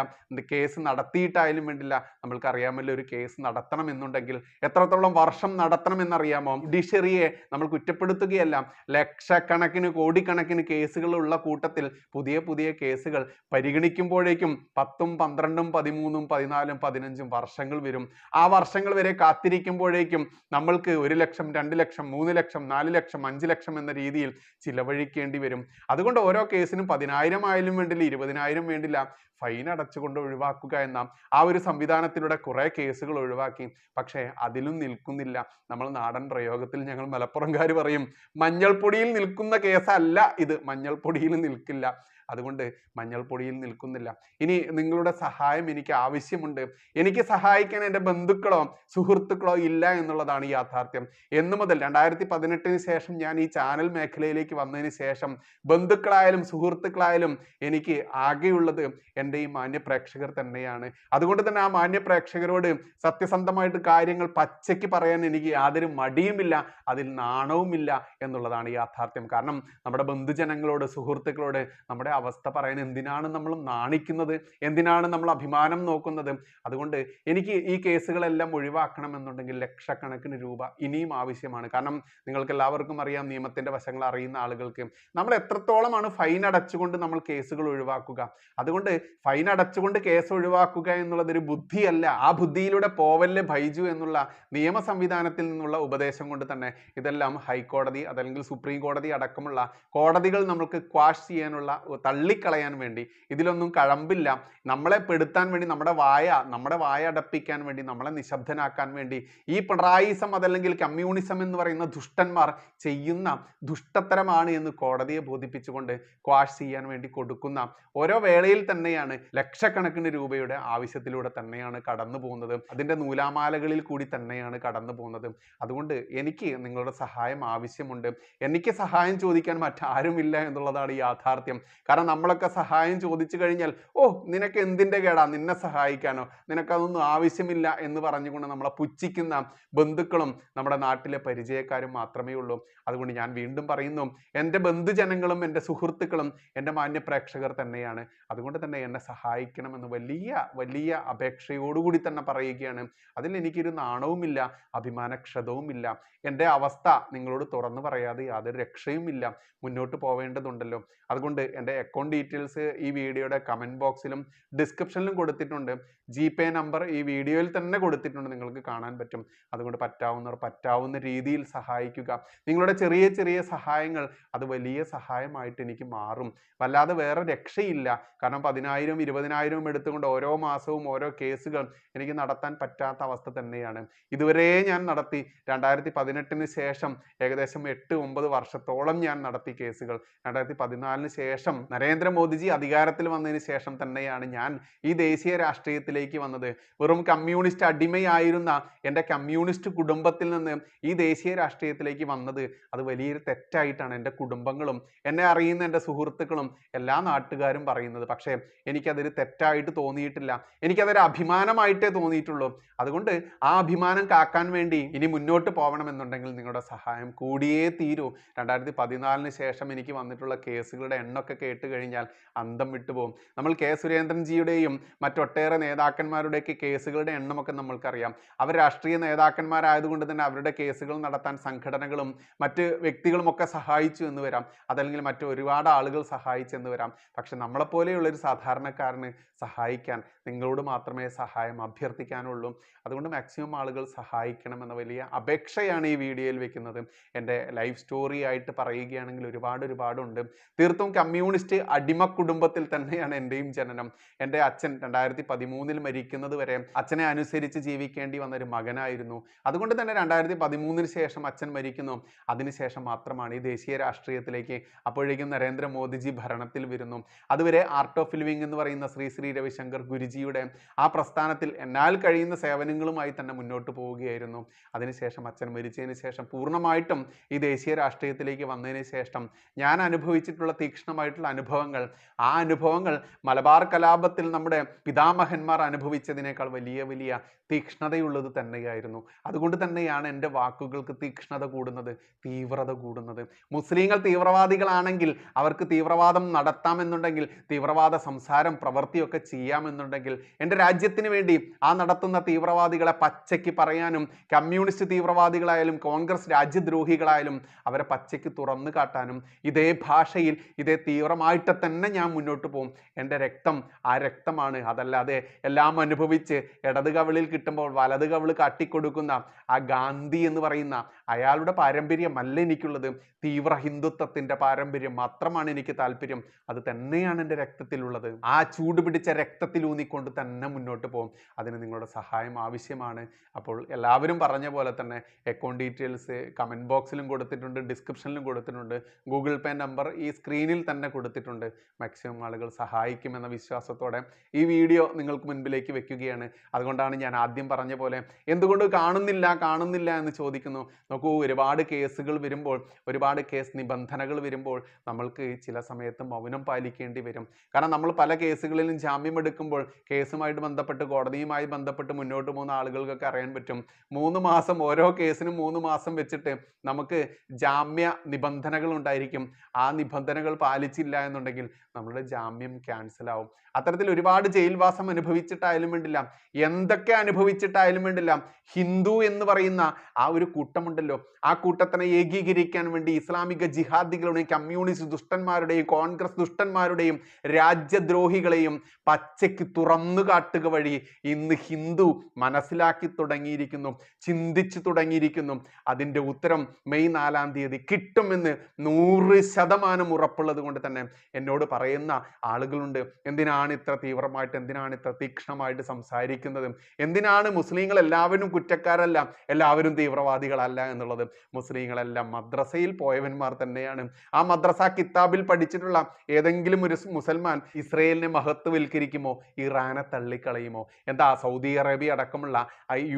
കേസ് നടത്തിയിട്ടായാലും വേണ്ടില്ല. നമ്മൾക്ക് അറിയാമല്ലോ, ഒരു കേസ് നടത്തണമെന്നുണ്ടെങ്കിൽ എത്രത്തോളം വർഷം നടത്തണമെന്നറിയാമോ? ജുഡീഷ്യറിയെ നമ്മൾ കുറ്റപ്പെടുത്തുകയല്ല. ലക്ഷക്കണക്കിന് കോടിക്കണക്കിന് കേസുകളുള്ള കൂട്ടത്തിൽ പുതിയ പുതിയ കേസുകൾ പരിഗണിക്കുമ്പോഴേക്കും 10, 12, 13, 14, 15 വർഷങ്ങൾ വരും. ആ വർഷങ്ങൾ വരെ കാത്തിരിക്കുമ്പോഴേക്കും നമ്മൾക്ക് 1 ലക്ഷം, 2 ലക്ഷം, 3 ലക്ഷം, 4 ലക്ഷം, 5 ലക്ഷം എന്ന രീതിയിൽ ചിലവഴിക്കേണ്ടി വരും. അതുകൊണ്ട് ഓരോ കേസിനും 10,000 ആയാലും വേണ്ടില്ല, 20,000 വേണ്ടില്ല, ഫൈൻ അടച്ചുകൊണ്ട് ഒഴിവാക്കുക എന്ന ആ ഒരു സംവിധാനത്തിലൂടെ കുറെ കേസുകൾ ഒഴിവാക്കി. പക്ഷേ അതിലും നിൽക്കുന്നില്ല. നമ്മൾ നാടൻ പ്രയോഗത്തിൽ ഞങ്ങൾ മലപ്പുറംകാർ പറയും, മഞ്ഞൾപ്പൊടിയിൽ നിൽക്കുന്ന കേസല്ല ഇത്, മഞ്ഞൾപ്പൊടിയിൽ നിൽക്കില്ല. അതുകൊണ്ട് മഞ്ഞൾപ്പൊടിയിൽ നിൽക്കുന്നില്ല. ഇനി നിങ്ങളുടെ സഹായം എനിക്ക് ആവശ്യമുണ്ട്. എനിക്ക് സഹായിക്കാൻ എൻ്റെ ബന്ധുക്കളോ സുഹൃത്തുക്കളോ ഇല്ല എന്നുള്ളതാണ് യാഥാർത്ഥ്യം. എന്നു മുതൽ 2018 ശേഷം ഞാൻ ഈ ചാനൽ മേഖലയിലേക്ക് വന്നതിന് ശേഷം ബന്ധുക്കളായാലും സുഹൃത്തുക്കളായാലും എനിക്ക് ആകെയുള്ളത് എൻ്റെ ഈ മാന്യ പ്രേക്ഷകർ തന്നെയാണ്. അതുകൊണ്ട് തന്നെ ആ മാന്യ പ്രേക്ഷകരോട് സത്യസന്ധമായിട്ട് കാര്യങ്ങൾ പച്ചയ്ക്ക് പറയാൻ എനിക്ക് യാതൊരു മടിയുമില്ല, അതിൽ നാണവുമില്ല എന്നുള്ളതാണ് യാഥാർത്ഥ്യം. കാരണം നമ്മുടെ ബന്ധുജനങ്ങളോട്, സുഹൃത്തുക്കളോട് നമ്മുടെ അവസ്ഥ പറയാൻ എന്തിനാണ് നമ്മൾ നാണിക്കുന്നത്? എന്തിനാണ് നമ്മൾ അഭിമാനം നോക്കുന്നത്? അതുകൊണ്ട് എനിക്ക് ഈ കേസുകളെല്ലാം ഒഴിവാക്കണമെന്നുണ്ടെങ്കിൽ ലക്ഷക്കണക്കിന് രൂപ ഇനിയും ആവശ്യമാണ്. കാരണം നിങ്ങൾക്ക് എല്ലാവർക്കും അറിയാം, നിയമത്തിന്റെ വശങ്ങൾ അറിയുന്ന ആളുകൾക്ക്, നമ്മൾ എത്രത്തോളമാണ് ഫൈൻ അടച്ചുകൊണ്ട് നമ്മൾ കേസുകൾ ഒഴിവാക്കുക. അതുകൊണ്ട് ഫൈൻ അടച്ചുകൊണ്ട് കേസ് ഒഴിവാക്കുക എന്നുള്ളത് ഒരു ബുദ്ധിയല്ല. ആ ബുദ്ധിയിലൂടെ പോവല്ലേ ബൈജു എന്നുള്ള നിയമ സംവിധാനത്തിൽ നിന്നുള്ള ഉപദേശം കൊണ്ട് തന്നെ ഇതെല്ലാം ഹൈക്കോടതി അതല്ലെങ്കിൽ സുപ്രീം കോടതി അടക്കമുള്ള കോടതികൾ നമുക്ക് ക്വാഷ് ചെയ്യാനുള്ള, തള്ളിക്കളയാൻ വേണ്ടി, ഇതിലൊന്നും കഴമ്പില്ല, നമ്മളെ പെടുത്താൻ വേണ്ടി, നമ്മുടെ വായ അടപ്പിക്കാൻ വേണ്ടി, നമ്മളെ നിശബ്ദനാക്കാൻ വേണ്ടി ഈ പിണറായിസം അതല്ലെങ്കിൽ കമ്മ്യൂണിസം എന്ന് പറയുന്ന ദുഷ്ടന്മാർ ചെയ്യുന്ന ദുഷ്ടത്തരമാണ് എന്ന് കോടതിയെ ബോധിപ്പിച്ചുകൊണ്ട് ക്വാഷ് ചെയ്യാൻ വേണ്ടി കൊടുക്കുന്ന ഓരോ വേളയിൽ തന്നെയാണ് ലക്ഷക്കണക്കിന് രൂപയുടെ ആവശ്യത്തിലൂടെ തന്നെയാണ് കടന്നു പോകുന്നത്. അതിൻ്റെ നൂലാമാലകളിൽ കൂടി തന്നെയാണ് കടന്നു പോകുന്നത്. അതുകൊണ്ട് എനിക്ക് നിങ്ങളുടെ സഹായം ആവശ്യമുണ്ട്. എനിക്ക് സഹായം ചോദിക്കാൻ മറ്റാരുമില്ല എന്നുള്ളതാണ് യാഥാർത്ഥ്യം. കാരണം നമ്മളൊക്കെ സഹായം ചോദിച്ചു കഴിഞ്ഞാൽ, ഓ നിനക്ക് എന്തിൻ്റെ കേടാ, നിന്നെ സഹായിക്കാനോ, നിനക്കതൊന്നും ആവശ്യമില്ല എന്ന് പറഞ്ഞുകൊണ്ട് നമ്മളെ പുച്ഛിക്കുന്ന ബന്ധുക്കളും നമ്മുടെ നാട്ടിലെ പരിചയക്കാരും മാത്രമേ ഉള്ളൂ. അതുകൊണ്ട് ഞാൻ വീണ്ടും പറയുന്നു, എൻ്റെ ബന്ധുജനങ്ങളും എൻ്റെ സുഹൃത്തുക്കളും എൻ്റെ മാന്യ പ്രേക്ഷകർ തന്നെയാണ്. അതുകൊണ്ട് തന്നെ എന്നെ സഹായിക്കണമെന്ന് വലിയ വലിയ അപേക്ഷയോടുകൂടി തന്നെ പറയുകയാണ്. അതിൽ എനിക്കൊരു നാണവുമില്ല, അഭിമാനക്ഷതവുമില്ല. എൻ്റെ അവസ്ഥ നിങ്ങളോട് തുറന്നു പറയാതെ യാതൊരു രക്ഷയുമില്ല. മുന്നോട്ട് പോവേണ്ടതുണ്ടല്ലോ. അതുകൊണ്ട് എൻ്റെ അക്കൗണ്ട് ഡീറ്റെയിൽസ് ഈ വീഡിയോയുടെ കമൻറ്റ് ബോക്സിലും ഡിസ്ക്രിപ്ഷനിലും കൊടുത്തിട്ടുണ്ട്. GPay നമ്പർ ഈ വീഡിയോയിൽ തന്നെ കൊടുത്തിട്ടുണ്ട്, നിങ്ങൾക്ക് കാണാൻ പറ്റും. അതുകൊണ്ട് പറ്റാവുന്നവർ പറ്റാവുന്ന രീതിയിൽ സഹായിക്കുക. നിങ്ങളുടെ ചെറിയ ചെറിയ സഹായങ്ങൾ അത് വലിയ സഹായമായിട്ട് എനിക്ക് മാറും. വല്ലാതെ വേറെ രക്ഷയില്ല. കാരണം 10,000, 20,000 എടുത്തുകൊണ്ട് ഓരോ മാസവും ഓരോ കേസുകൾ എനിക്ക് നടത്താൻ പറ്റാത്ത അവസ്ഥ തന്നെയാണ്. ഇതുവരെ ഞാൻ നടത്തി. 2018 ശേഷം ഏകദേശം 8-9 വർഷത്തോളം ഞാൻ നടത്തി കേസുകൾ. 2014 ശേഷം നരേന്ദ്രമോദിജി അധികാരത്തിൽ വന്നതിന് ശേഷം തന്നെയാണ് ഞാൻ ഈ ദേശീയ രാഷ്ട്രീയത്തിലേക്ക് വന്നത്. വെറും കമ്മ്യൂണിസ്റ്റ് അടിമയായിരുന്ന എൻ്റെ കമ്മ്യൂണിസ്റ്റ് കുടുംബത്തിൽ നിന്ന് ഈ ദേശീയ രാഷ്ട്രീയത്തിലേക്ക് വന്നത് അത് വലിയൊരു തെറ്റായിട്ടാണ് എൻ്റെ കുടുംബങ്ങളും എന്നെ അറിയുന്ന എൻ്റെ സുഹൃത്തുക്കളും എല്ലാ നാട്ടുകാരും പറയുന്നത്. പക്ഷേ എനിക്കതൊരു തെറ്റായിട്ട് തോന്നിയിട്ടില്ല. എനിക്കതൊരു അഭിമാനമായിട്ടേ തോന്നിയിട്ടുള്ളൂ. അതുകൊണ്ട് ആ അഭിമാനം കാക്കാൻ വേണ്ടി ഇനി മുന്നോട്ട് പോകണമെന്നുണ്ടെങ്കിൽ നിങ്ങളുടെ സഹായം കൂടിയേ തീരൂ. 2014 ശേഷം എനിക്ക് വന്നിട്ടുള്ള കേസുകളുടെ എണ്ണമൊക്കെ കേട്ട് കഴിഞ്ഞാൽ അന്തം വിട്ടുപോകും. നമ്മൾ കെ സുരേന്ദ്രൻജിയുടെയും മറ്റൊട്ടേറെ നേതാക്കന്മാരുടെയൊക്കെ കേസുകളുടെ എണ്ണമൊക്കെ നമ്മൾക്കറിയാം. അവർ രാഷ്ട്രീയ നേതാക്കന്മാരായതുകൊണ്ട് തന്നെ അവരുടെ കേസുകൾ നടത്താൻ സംഘടനകളും മറ്റ് വ്യക്തികളും ഒക്കെ സഹായിച്ചു എന്ന് വരാം, അതല്ലെങ്കിൽ മറ്റു ഒരുപാട് ആളുകൾ സഹായിച്ചെന്ന് വരാം. പക്ഷെ നമ്മളെപ്പോലെയുള്ളൊരു സാധാരണക്കാരന് സഹായിക്കാൻ നിങ്ങളോട് മാത്രമേ സഹായം അഭ്യർത്ഥിക്കാനുള്ളൂ. അതുകൊണ്ട് മാക്സിമം ആളുകൾ സഹായിക്കണമെന്ന വലിയ അപേക്ഷയാണ് ഈ വീഡിയോയിൽ വെക്കുന്നത്. എൻ്റെ ലൈഫ് സ്റ്റോറി ആയിട്ട് പറയുകയാണെങ്കിൽ ഒരുപാടുണ്ട്. തീർത്തും കമ്മ്യൂണിസ്റ്റ് അടിമ കുടുംബത്തിൽ തന്നെയാണ് എൻ്റെയും ജനനം. എൻ്റെ അച്ഛൻ 2013 2013 മരിക്കുന്നത് വരെ അച്ഛനെ അനുസരിച്ച് ജീവിക്കേണ്ടി വന്ന ഒരു മകനായിരുന്നു. അതുകൊണ്ട് തന്നെ 2013 ശേഷം അച്ഛൻ മരിക്കുന്നു. അതിനുശേഷം മാത്രമാണ് ഈ ദേശീയ രാഷ്ട്രീയത്തിലേക്ക് അപ്പോഴേക്കും നരേന്ദ്രമോദിജി ഭരണത്തിൽ വരുന്നു. അതുവരെ ആർട്ട് ഓഫ് ലിവിംഗ് എന്ന് പറയുന്ന ശ്രീ രവിശങ്കർ ഗുരുജിയുടെ ആ പ്രസ്ഥാനത്തിൽ എന്നാൽ കഴിയുന്ന സേവനങ്ങളുമായി തന്നെ മുന്നോട്ട് പോവുകയായിരുന്നു. അതിനുശേഷം അച്ഛൻ മരിച്ചതിന് ശേഷം പൂർണ്ണമായിട്ടും ഈ ദേശീയ രാഷ്ട്രീയത്തിലേക്ക് വന്നതിന് ശേഷം ഞാൻ അനുഭവിച്ചിട്ടുള്ള തീക്ഷ്ണമായിട്ടുള്ള അനുഭവങ്ങൾ, ആ അനുഭവങ്ങൾ മലബാർ കലാപത്തിൽ നമ്മുടെ പിതാമഹന്മാർ അനുഭവിച്ചതിനേക്കാൾ വലിയ വലിയ തീക്ഷ്ണതയുള്ളത് തന്നെയായിരുന്നു. അതുകൊണ്ട് തന്നെയാണ് എൻ്റെ വാക്കുകൾക്ക് തീക്ഷ്ണത കൂടുന്നത്, തീവ്രത കൂടുന്നത്. മുസ്ലിങ്ങൾ തീവ്രവാദികളാണെങ്കിൽ അവർക്ക് തീവ്രവാദം നടത്താമെന്നുണ്ടെങ്കിൽ, തീവ്രവാദ സംസാരം പ്രവൃത്തിയൊക്കെ ചെയ്യാമെന്നുണ്ടെങ്കിൽ, എൻ്റെ രാജ്യത്തിന് വേണ്ടി ആ നടത്തുന്ന തീവ്രവാദികളെ പച്ചയ്ക്ക് പറയാനും, കമ്മ്യൂണിസ്റ്റ് തീവ്രവാദികളായാലും കോൺഗ്രസ് രാജ്യദ്രോഹികളായാലും അവരെ പച്ചയ്ക്ക് തുറന്നു കാട്ടാനും ഇതേ ഭാഷയിൽ ഇതേ തീവ്രമായിട്ട് തന്നെ ഞാൻ മുന്നോട്ട് പോകും. എൻ്റെ രക്തം ആ രക്തമാണ്. അതല്ലാതെ എല്ലാം അനുഭവിച്ച് ഇടത് കവിളിൽ കിട്ടുമ്പോൾ വലത് കവിള് കാട്ടിക്കൊടുക്കുന്ന ആ ഗാന്ധി എന്ന് പറയുന്ന അയാളുടെ പാരമ്പര്യമല്ല എനിക്കുള്ളത്. തീവ്ര ഹിന്ദുത്വത്തിന്റെ പാരമ്പര്യം മാത്രമാണ് എനിക്ക് താല്പര്യം. അത് തന്നെയാണ് എൻ്റെ രക്തത്തിലുള്ളത്. ആ ചൂട് പിടിച്ച രക്തത്തിലൂന്നിക്കൊണ്ട് തന്നെ മുന്നോട്ട് പോകും. അതിന് നിങ്ങളുടെ സഹായം ആവശ്യമാണ്. അപ്പോൾ എല്ലാവരും പറഞ്ഞ പോലെ തന്നെ അക്കൗണ്ട് ഡീറ്റെയിൽസ് കമൻറ്റ് ബോക്സിലും കൊടുത്തിട്ടുണ്ട്, ഡിസ്ക്രിപ്ഷനിലും കൊടുത്തിട്ടുണ്ട്. ഗൂഗിൾ പേ നമ്പർ ഈ സ്ക്രീനിൽ തന്നെ കൊടുത്തിട്ടുണ്ട്. മാക്സിമം ആളുകൾ സഹായിക്കുമെന്ന വിശ്വാസത്തോടെ ഈ വീഡിയോ നിങ്ങൾക്ക് മുൻപിലേക്ക് വെക്കുകയാണ്. അതുകൊണ്ടാണ് ഞാൻ ആദ്യം പറഞ്ഞ പോലെ എന്തുകൊണ്ട് കാണുന്നില്ല എന്ന് ചോദിക്കുന്നു. നോക്കൂ, ഒരുപാട് കേസുകൾ വരുമ്പോൾ, ഒരുപാട് കേസ് നിബന്ധനകൾ വരുമ്പോൾ നമ്മൾക്ക് ചില സമയത്ത് മൗനം പാലിക്കേണ്ടി വരും. കാരണം നമ്മൾ പല കേസുകളിലും ജാമ്യം എടുക്കുമ്പോൾ കേസുമായിട്ട് ബന്ധപ്പെട്ട് കോടതിയുമായി ബന്ധപ്പെട്ട് മുന്നോട്ട് പോകുന്ന ആളുകൾക്കൊക്കെ അറിയാൻ പറ്റും. 3 മാസം ഓരോ കേസിനും 3 മാസം വെച്ചിട്ട് നമുക്ക് ജാമ്യ നിബന്ധനകൾ ഉണ്ടായിരിക്കും. ആ നിബന്ധനകൾ പാലിച്ചില്ല എന്നുണ്ടെങ്കിൽ നമ്മുടെ ജാമ്യം ക്യാൻസൽ ആവും. അത്തരത്തിൽ ഒരുപാട് ജയിൽവാസം അനുഭവിച്ചിട്ടായാലും വേണ്ടില്ല, എന്തൊക്കെ അനുഭവിച്ചിട്ടായാലും വേണ്ടില്ല, ഹിന്ദു എന്ന് പറയുന്ന ആ ഒരു കൂട്ടമുണ്ടല്ലോ, ആ കൂട്ടത്തിനെ ഏകീകരിക്കാൻ വേണ്ടി ഇസ്ലാമിക ജിഹാദികളുടെയും കമ്മ്യൂണിസ്റ്റ് ദുഷ്ടന്മാരുടെയും കോൺഗ്രസ് ദുഷ്ടന്മാരുടെയും രാജ്യദ്രോഹികളെയും പച്ചയ്ക്ക് തുറന്നു കാട്ടുക വഴി ഇന്ന് ഹിന്ദു മനസ്സിലാക്കി തുടങ്ങിയിരിക്കുന്നു, ചിന്തിച്ചു തുടങ്ങിയിരിക്കുന്നു. അതിൻ്റെ ഉത്തരം മെയ് 4-ാം തീയതി കിട്ടുമെന്ന് 100% ഉറപ്പുള്ളത് കൊണ്ട് തന്നെ എന്നോട് പറയുന്ന ആളുകളുണ്ട്, എന്തിനാണ് ഇത്ര തീവ്രമായിട്ട്, എന്തിനാണ് ഇത്ര തീക്ഷ്ണമായിട്ട് സംസാരിക്കുന്നത്, എന്തിനാണ് മുസ്ലിങ്ങൾ എല്ലാവരും കുറ്റക്കാരല്ല, എല്ലാവരും തീവ്രവാദികളല്ല എന്നുള്ളത്. മുസ്ലിങ്ങളെല്ലാം മദ്രസയിൽ പോയവന്മാർ തന്നെയാണ്. ആ മദ്രസ കിതാബിൽ പഠിച്ചിട്ടുള്ള ഏതെങ്കിലും ഒരു മുസൽമാൻ ഇസ്രയേലിനെ മഹത്വവൽക്കരിക്കുമോ? ഇറാനെ തള്ളിക്കളയുമോ? എന്താ സൗദി അറേബ്യ അടക്കമുള്ള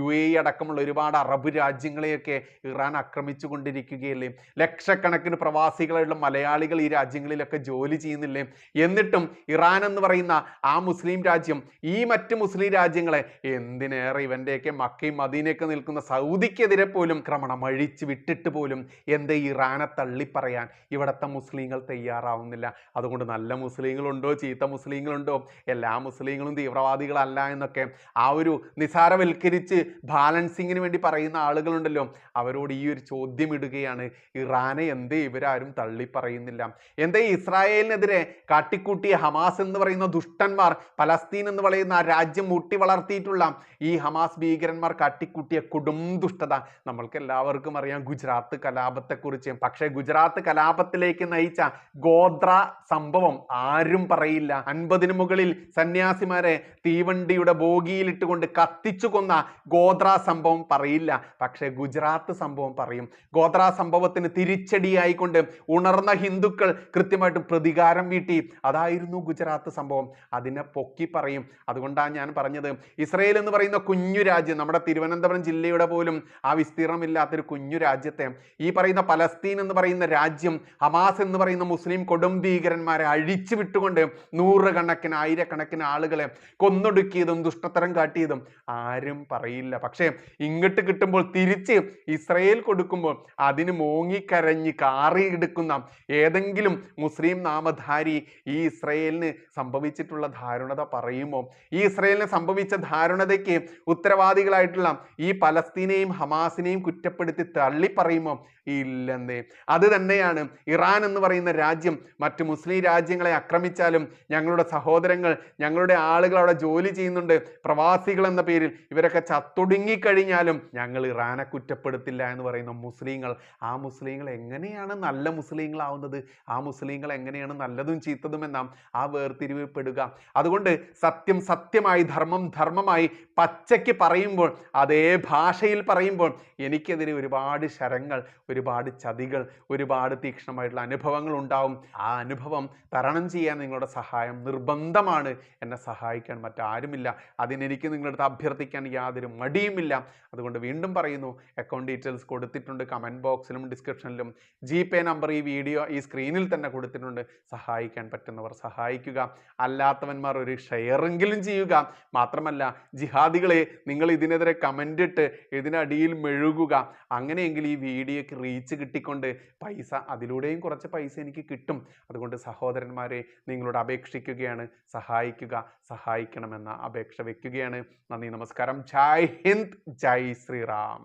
UAE അടക്കമുള്ള ഒരുപാട് അറബ് രാജ്യങ്ങളെയൊക്കെ ഇറാൻ ആക്രമിച്ചു കൊണ്ടിരിക്കുകയല്ലേ? ലക്ഷക്കണക്കിന് പ്രവാസികളുള്ള മലയാളികൾ ഈ രാജ്യങ്ങളിലൊക്കെ ജോലി ചെയ്യുന്നില്ലേ? എന്നിട്ടും ഇറാൻ എന്ന് പറയുന്ന ആ മുസ്ലിം രാജ്യം ഈ മറ്റ് മുസ്ലിം രാജ്യങ്ങളെ, എന്തിനേറെ ഇവന്റെയൊക്കെ മക്കയും മദീനയൊക്കെ നിൽക്കുന്ന സൗദിക്കെതിരെ പോലും ആക്രമണം അഴിച്ചു വിട്ടിട്ട് പോലും എന്തേ ഇറാനെ തള്ളിപ്പറയാൻ ഇവിടുത്തെ മുസ്ലിങ്ങൾ തയ്യാറാവുന്നില്ല. അതുകൊണ്ട് നല്ല മുസ്ലിങ്ങളുണ്ടോ ചീത്ത മുസ്ലിങ്ങളുണ്ടോ, എല്ലാ മുസ്ലിങ്ങളും തീവ്രവാദികളല്ല എന്നൊക്കെ ആ ഒരു നിസാരവൽക്കരിച്ച് ബാലൻസിങ്ങിന് വേണ്ടി പറയുന്ന ആളുകളുണ്ടല്ലോ, അവരോട് ഈ ഒരു ചോദ്യം ഇടുകയാണ്, ഇറാനെ എന്തേ ഇവരാരും തള്ളിപ്പറയുന്നില്ല? എന്തേ ഇസ്രായേലിനെതിരെ കാട്ടിക്കൂട്ടിയ ഹമാസ് എന്ന് പറയുന്ന ദുഷ്ടന്മാർ, പലസ്തീൻ എന്ന് പറയുന്ന ആ രാജ്യം ഊട്ടി വളർത്തിയിട്ടുള്ള ഈ ഹമാസ് ഭീകരന്മാർ കാട്ടിക്കൂട്ടിയ കൊടും ദുഷ്ടത നമ്മൾക്ക് എല്ലാവർക്കും അറിയാം, ഗുജറാത്ത് കലാപത്തെക്കുറിച്ച്. പക്ഷേ ഗുജറാത്ത് കലാപത്തിലേക്ക് നയിച്ച ഗോത്ര സംഭവം ആരും പറയില്ല. 50-ന് മുകളിൽ സന്യാസിമാരെ തീവണ്ടിയുടെ ബോഗിയിലിട്ടുകൊണ്ട് കത്തിച്ചു കൊന്ന ഗോത്ര സംഭവം പറയില്ല. പക്ഷേ ഗുജറാത്ത് സംഭവം പറയും. ഗോത്ര സംഭവത്തിന് തിരിച്ചടിയായിക്കൊണ്ട് ഉണർന്ന ഹിന്ദുക്കൾ കൃത്യമായിട്ട് പ്രതികാരം വീട്ടി. അതായിരുന്നു ഗുജറാത്ത് സംഭവം. അതിനെ പൊക്കി പറയും. അതുകൊണ്ടാണ് ഞാൻ പറഞ്ഞത്, ഇസ്രയേൽ എന്ന് പറയുന്ന കുഞ്ഞു രാജ്യം, നമ്മുടെ തിരുവനന്തപുരം ജില്ലയുടെ പോലും ആ വിസ്തീർണമില്ലാത്തൊരു കുഞ്ഞു രാജ്യത്തെ ഈ പറയുന്ന പലസ്തീൻ എന്ന് പറയുന്ന രാജ്യം ഹമാസ് എന്ന് പറയുന്ന മുസ്ലിം കൊടും ഭീകരന്മാരെ അഴിച്ചു വിട്ടുകൊണ്ട് 100 കണക്കിന് 1000 ആളുകളെ കൊന്നൊടുക്കിയതും ദുഷ്ടത്തരം കാട്ടിയതും ആരും പറയില്ല. പക്ഷേ ഇങ്ങോട്ട് കിട്ടുമ്പോൾ തിരിച്ച് ഇസ്രയേൽ കൊടുക്കുമ്പോൾ അതിന് മോങ്ങിക്കരഞ്ഞ് കാറിയെടുക്കുന്ന ഏതെങ്കിലും മുസ്ലിം നാമധാരി ഈ ഇസ്രയേലിന് സംഭവിച്ചിട്ടുള്ള ദാരുണത പറയുമോ? ഈ ഇസ്രയേലിന് സംഭവിച്ച ദാരുണതയ്ക്ക് ഉത്തരവാദികളായിട്ടുള്ള ഈ പലസ്തീനെയും ഹമാസിനെയും കുറ്റപ്പെടുത്തി തള്ളി പറയുമോ? ഇല്ലെന്നേ. അത് തന്നെയാണ് ഇറാൻ എന്ന് പറയുന്ന രാജ്യം മറ്റു മുസ്ലിം രാജ്യങ്ങളെ ആക്രമിച്ചാലും, ഞങ്ങളുടെ സഹോദരങ്ങൾ, ഞങ്ങളുടെ ആളുകൾ അവിടെ ജോലി ചെയ്യുന്നുണ്ട്, പ്രവാസികൾ എന്ന പേരിൽ ഇവരൊക്കെ ചത്തൊടുങ്ങിക്കഴിഞ്ഞാലും ഞങ്ങൾ ഇറാനെ കുറ്റപ്പെടുത്തില്ല എന്ന് പറയുന്ന മുസ്ലിങ്ങൾ, ആ മുസ്ലിങ്ങൾ എങ്ങനെയാണ് നല്ല മുസ്ലിങ്ങളാവുന്നത്? ആ മുസ്ലിങ്ങൾ എങ്ങനെയാണ് നല്ലതും ചീത്തതും എന്നാം ആ വേർതിരിവ് പെടുക? അതുകൊണ്ട് സത്യം സത്യമായി ധർമ്മമായി പച്ചയ്ക്ക് പറയുമ്പോൾ, അതേ ഭാഷയിൽ പറയുമ്പോൾ എനിക്കെതിരെ ഒരുപാട് ശരങ്ങൾ, ഒരുപാട് ചതികൾ, ഒരുപാട് തീക്ഷ്ണമായിട്ടുള്ള അനുഭവങ്ങൾ ഉണ്ടാവും. ആ അനുഭവം തരണം ചെയ്യാൻ നിങ്ങളുടെ സഹായം നിർബന്ധമാണ്. എന്നെ സഹായിക്കാൻ മറ്റാരുമില്ല. അതിനെനിക്ക് നിങ്ങളുടെ അടുത്ത് അഭ്യർത്ഥിക്കാൻ യാതൊരു മടിയുമില്ല. അതുകൊണ്ട് വീണ്ടും പറയുന്നു, അക്കൗണ്ട് ഡീറ്റെയിൽസ് കൊടുത്തിട്ടുണ്ട് കമൻറ്റ് ബോക്സിലും ഡിസ്ക്രിപ്ഷനിലും. GPay നമ്പർ ഈ സ്ക്രീനിൽ തന്നെ കൊടുത്തിട്ടുണ്ട്. സഹായിക്കാൻ പറ്റുന്നവർ സഹായിക്കുക, അല്ലാത്തവന്മാർ ഒരു ഷെയറെങ്കിലും ചെയ്യുക. മാത്രമല്ല ജിഹാദികളെ, നിങ്ങൾ ഇതിനെതിരെ കമൻ്റ് ഇട്ട് ഇതിനടിയിൽ മെഴുകുക. അങ്ങനെയെങ്കിൽ ഈ വീഡിയോയ്ക്ക് റീച്ച് കിട്ടിക്കൊണ്ട് പൈസ, അതിലൂടെയും കുറച്ച് പൈസ എനിക്ക് കിട്ടും. അതുകൊണ്ട് സഹോദരന്മാരെ, നിങ്ങളോട് അപേക്ഷിക്കുകയാണ്, സഹായിക്കുക, സഹായിക്കണമെന്ന അപേക്ഷ വെക്കുകയാണ്. നന്ദി, നമസ്കാരം. ജയ് ഹിന്ദ്, ജയ് ശ്രീറാം.